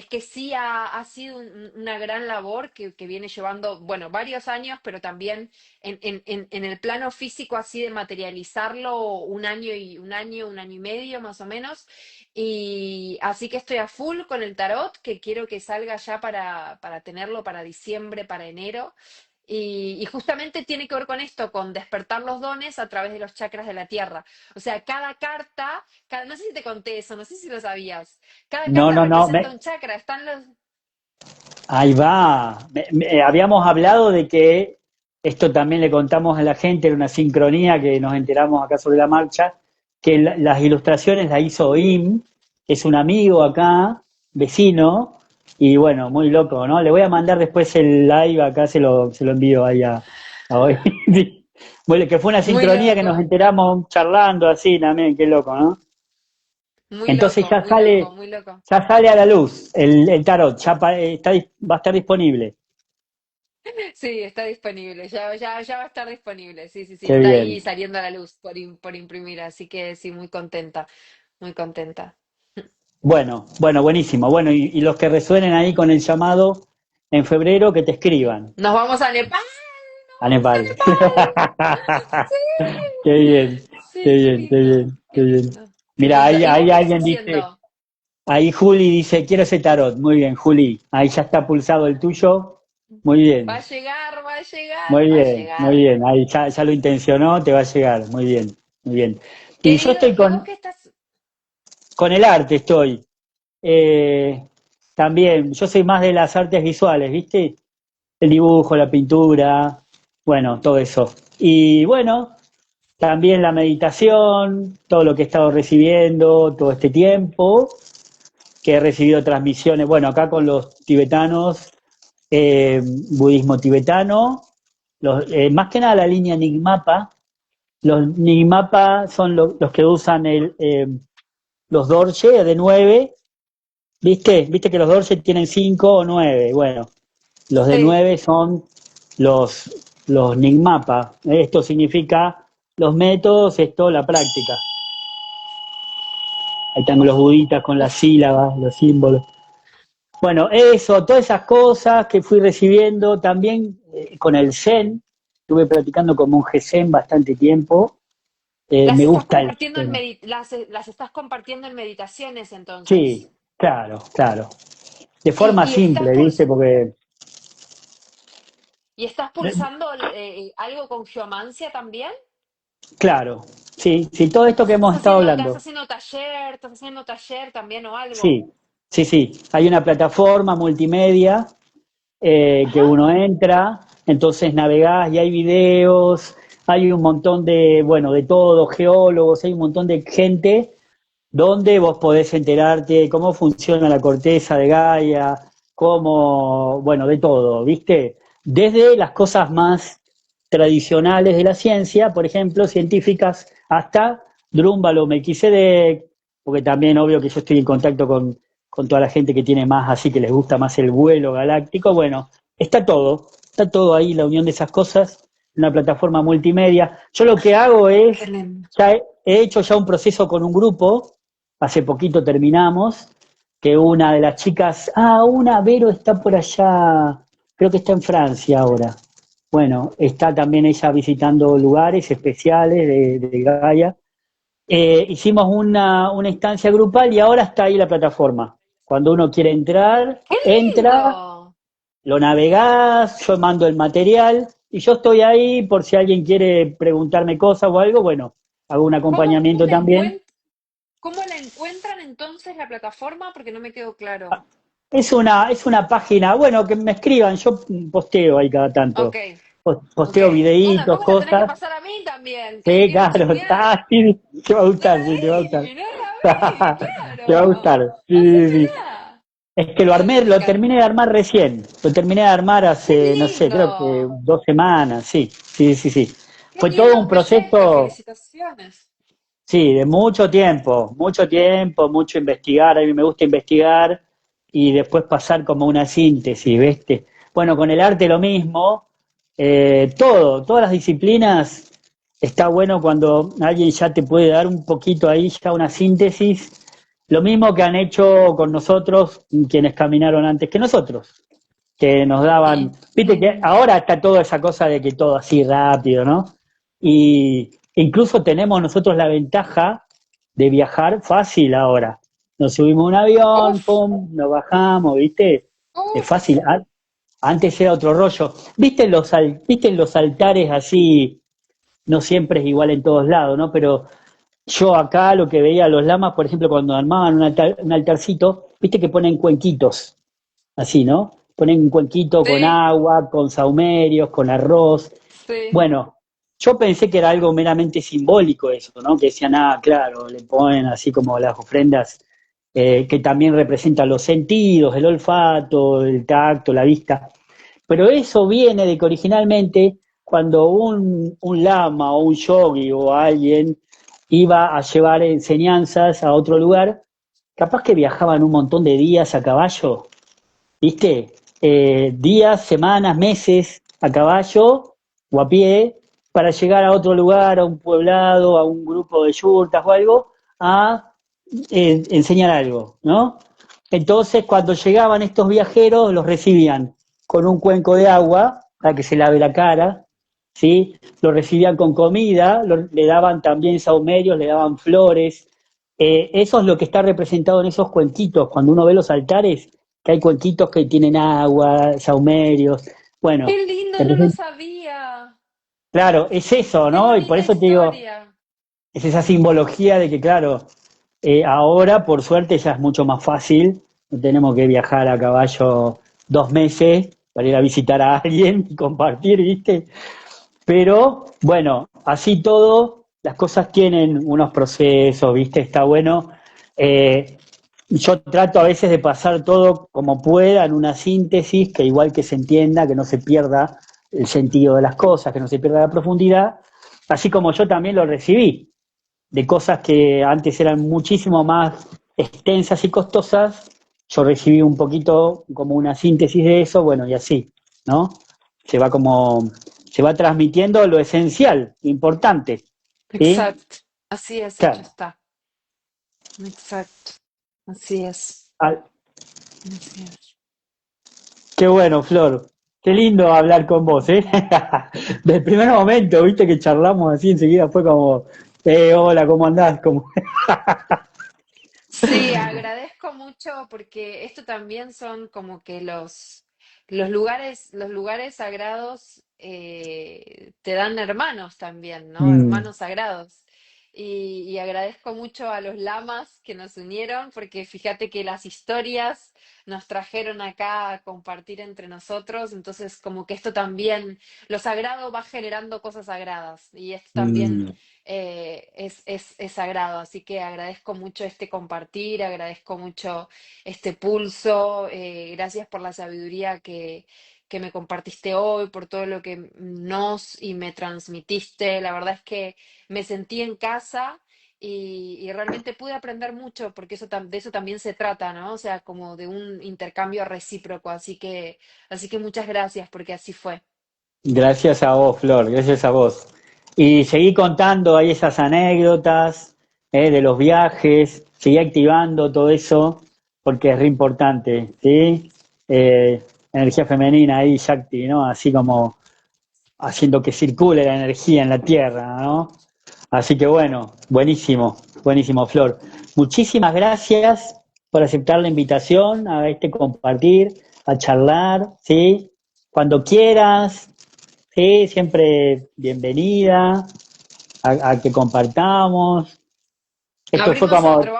que sí ha sido una gran labor que viene llevando, bueno, varios años, pero también en el plano físico así de materializarlo un año y medio más o menos. Y así que estoy a full con el tarot, que quiero que salga ya para tenerlo para diciembre, para enero. Y justamente tiene que ver con esto, con despertar los dones a través de los chakras de la tierra. O sea, cada carta, no sé si te conté eso, no sé si lo sabías. Cada No, carta no, no. representa un chakra. Están los. Ahí va. Habíamos hablado de que esto también le contamos a la gente, era una sincronía que nos enteramos acá sobre la marcha, que las ilustraciones las hizo Im, que es un amigo acá, vecino, y bueno, muy loco, ¿no? Le voy a mandar después el live, acá se lo envío ahí a hoy. Bueno, que fue una Muy sincronía que nos loco, enteramos charlando así también, qué loco, ¿no? muy Entonces loco, muy loco, muy loco. ya sale a la luz el tarot, va a estar disponible. Sí, está disponible, ya va a estar disponible. Sí, sí, sí, Qué está bien. ahí saliendo a la luz por imprimir, así que sí, muy contenta, muy contenta. Bueno, bueno, buenísimo. Bueno, y los que resuenen ahí con el llamado en febrero, que te escriban Nos vamos a Nepal, a nos vamos a Nepal. Nepal. Qué bien, qué Sí, qué bien, qué lindo, bien, qué qué bien. lindo, qué Mira, lindo. ¿Y vos ahí qué estás alguien dice, haciendo? ahí Juli dice, quiero ese tarot. Muy bien, Juli. Ahí ya está pulsado el tuyo. Muy Va bien, a llegar, va a llegar, muy va a bien, muy llegar. bien. Ahí ya lo intencionó, te va a llegar. Muy bien, muy bien. Y yo Querido, estoy ¿y vos qué estás? con el arte, estoy. Eh, también, yo soy más de las artes visuales, ¿viste? El dibujo, la pintura, bueno, todo eso. Y bueno, también la meditación, todo lo que he estado recibiendo todo este tiempo, que he recibido transmisiones, bueno, acá con los tibetanos, budismo tibetano, más que nada la línea Nigmapa. Los Nigmapa son los que usan los dorje de 9. ¿Viste que los dorje tienen 5 o 9? Bueno, los de Sí, 9 son los Nigmapa. Esto significa los métodos, esto la práctica. Ahí están los buditas con las sílabas, los símbolos. Bueno, eso, todas esas cosas que fui recibiendo también con el Zen. estuve practicando como un GESEN bastante tiempo. Las Me estás gusta el compartiendo tema. las estás compartiendo en meditaciones Sí, entonces. claro, claro. De Y, forma y estás simple, ¿viste? Porque, y estás pulsando algo con geomancia también. claro, sí, sí, todo esto que hemos estado hablando. Estás haciendo taller también o algo. Sí, sí, sí. Hay una plataforma multimedia que Ajá. uno entra, entonces navegás y hay videos, hay un montón de, bueno, de todo, geólogos, hay un montón de gente donde vos podés enterarte de cómo funciona la corteza de Gaia, cómo, bueno, de todo, ¿viste? Desde las cosas más tradicionales de la ciencia, por ejemplo, científicas, hasta Drúmbalo, Melquisedec, porque también obvio que yo estoy en contacto con toda la gente que tiene más, así que les gusta más el vuelo galáctico, bueno, está todo ahí, la unión de esas cosas, una plataforma multimedia. Yo lo que hago Qué es, lindo. ya he hecho ya un proceso con un grupo, hace poquito terminamos, que una de las chicas, una Vero está por allá, creo que está en Francia ahora. Bueno, está también ella visitando lugares especiales de Gaia. Hicimos una instancia grupal y ahora está ahí la plataforma. Cuando uno quiere entrar, ¡Qué entra, lindo! lo navegás, yo mando el material y yo estoy ahí por si alguien quiere preguntarme cosas o algo, bueno, hago un ¿Cómo acompañamiento también. cómo la encuentran entonces la plataforma? Porque no me quedó claro. Es una página, bueno, que me escriban, yo posteo ahí cada Ok, tanto. ok. Posteo Bueno, videitos, después me la tenés que cosas. pasar a mí también, que Sí, quiero claro, chusmear. sí, te va a No gustar, la sí, te va a gustar. vi, no la vi, Te va a claro. gustar, sí, sí, sí. Pásamela. Es que lo Dale, armé, me lo terminé encanta. de armar recién. Lo terminé de armar ¡Qué hace, no sé, creo que lindo! 2 semanas, sí, sí, sí, sí. ¡Qué Fue todo un lindo! Perfecto, proceso, felicitaciones. sí, de mucho tiempo, mucho investigar. A mí me gusta investigar y después pasar como una síntesis, ¿viste? Bueno, con el arte lo mismo. Todas las disciplinas está bueno cuando alguien ya te puede dar un poquito ahí, ya una síntesis. Lo mismo que han hecho con nosotros quienes caminaron antes que nosotros, que nos daban, Sí. viste que ahora está toda esa cosa de que todo así rápido, ¿no? Y incluso tenemos nosotros la ventaja de viajar fácil ahora. Nos subimos a un avión, Uf, pum, nos bajamos, ¿viste? Es uf. fácil. Antes era otro rollo. ¿Viste los altares así? No siempre es igual en todos lados, ¿no? Pero yo acá lo que veía a los lamas, por ejemplo, cuando armaban un altarcito, viste que ponen cuenquitos así, ¿no? Ponen un cuenquito con Sí, agua, con saumerios, con arroz. sí. Bueno, yo pensé que era algo meramente simbólico eso, ¿no? Que decían, claro, le ponen así como las ofrendas que también representan los sentidos, el olfato, el tacto, la vista. Pero eso viene de que originalmente cuando un lama o un yogi o alguien iba a llevar enseñanzas a otro lugar, capaz que viajaban un montón de días a caballo, ¿viste? Días, semanas, meses a caballo o a pie para llegar a otro lugar, a un poblado, a un grupo de yurtas o algo, a enseñar algo, ¿no? Entonces, cuando llegaban estos viajeros, los recibían con un cuenco de agua para que se lave la cara, ¿sí? Los recibían con comida, le daban también saumerios, le daban flores. Eso es lo que está representado en esos cuenquitos. Cuando uno ve los altares, que hay cuenquitos que tienen agua, saumerios. Bueno, ¡Qué lindo! No lo representa- sabía. claro, es eso, ¡Qué ¿no? Y por bonita eso te digo, historia! es esa simbología de que, claro, ahora por suerte ya es mucho más fácil, no tenemos que viajar a caballo 2 meses para ir a visitar a alguien y compartir, ¿viste? Pero bueno, así todo, las cosas tienen unos procesos, ¿viste? Está bueno. Eh, yo trato a veces de pasar todo como pueda en una síntesis, que igual que se entienda, que no se pierda el sentido de las cosas, que no se pierda la profundidad, así como yo también lo recibí, de cosas que antes eran muchísimo más extensas y costosas, yo recibí un poquito como una síntesis de eso, bueno, y así, ¿no? Se va como, se va transmitiendo lo esencial, lo importante, ¿sí? Exacto. Así es, hecho Claro. está. Exacto. Así es. Ah, Así es. qué bueno, Flor. qué lindo hablar con vos, ¿eh? Del primer momento, viste que charlamos así, enseguida fue como, hola, ¿cómo andás? Como... Sí, agradezco mucho porque esto también son como que los lugares sagrados te dan hermanos también, ¿no? Mm, Hermanos sagrados. Y agradezco mucho a los lamas que nos unieron porque fíjate que las historias nos trajeron acá a compartir entre nosotros, entonces como que esto también, lo sagrado va generando cosas sagradas y esto también mm. es sagrado, así que agradezco mucho este compartir, agradezco mucho este pulso, gracias por la sabiduría que me compartiste hoy, por todo lo que nos y me transmitiste. La verdad es que me sentí en casa y realmente pude aprender mucho porque de eso también se trata, ¿no? O sea, como de un intercambio recíproco, así que muchas gracias porque así fue. Gracias a vos, Flor, gracias a vos. Y seguí contando ahí esas anécdotas, de los viajes, seguí activando todo eso, porque es re importante, ¿sí? Energía femenina ahí, Shakti, ¿no? Así como haciendo que circule la energía en la Tierra, ¿no? Así que bueno, buenísimo, buenísimo, Flor. Muchísimas gracias por aceptar la invitación a este compartir, a charlar, ¿sí? Cuando quieras, sí, siempre bienvenida a que compartamos. Esto fue Abrimos como otro,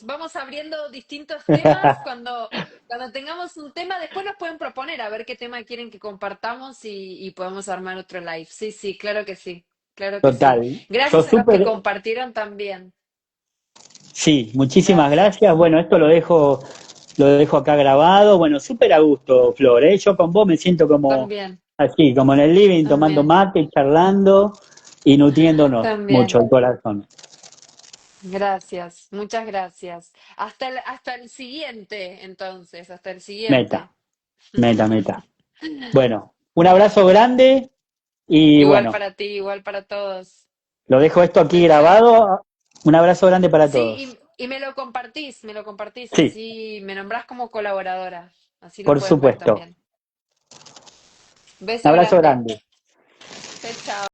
vamos abriendo distintos temas. Cuando tengamos un tema, después nos pueden proponer a ver qué tema quieren que compartamos y podemos armar otro live. Sí, sí, claro que sí, claro que sí. total. Yo Gracias a los que súper, compartieron también. sí, muchísimas Gracias. gracias. Bueno, esto lo dejo acá grabado. Bueno, súper a gusto, Flor, ¿eh? Yo con vos me siento como También, así, como en el living, tomando también, mate, charlando y nutriéndonos mucho también. el corazón. Gracias, muchas gracias. Hasta el siguiente, entonces, hasta el Meta, siguiente. meta. Bueno, un abrazo grande y Igual bueno, para ti, igual para todos. lo dejo esto aquí Benja. grabado. Un abrazo grande para Sí, todos. y me lo compartís, Sí, así me nombrás como colaboradora, así lo por pueden ver supuesto. también. Un Beso abrazo grande. grande. Chao, chao.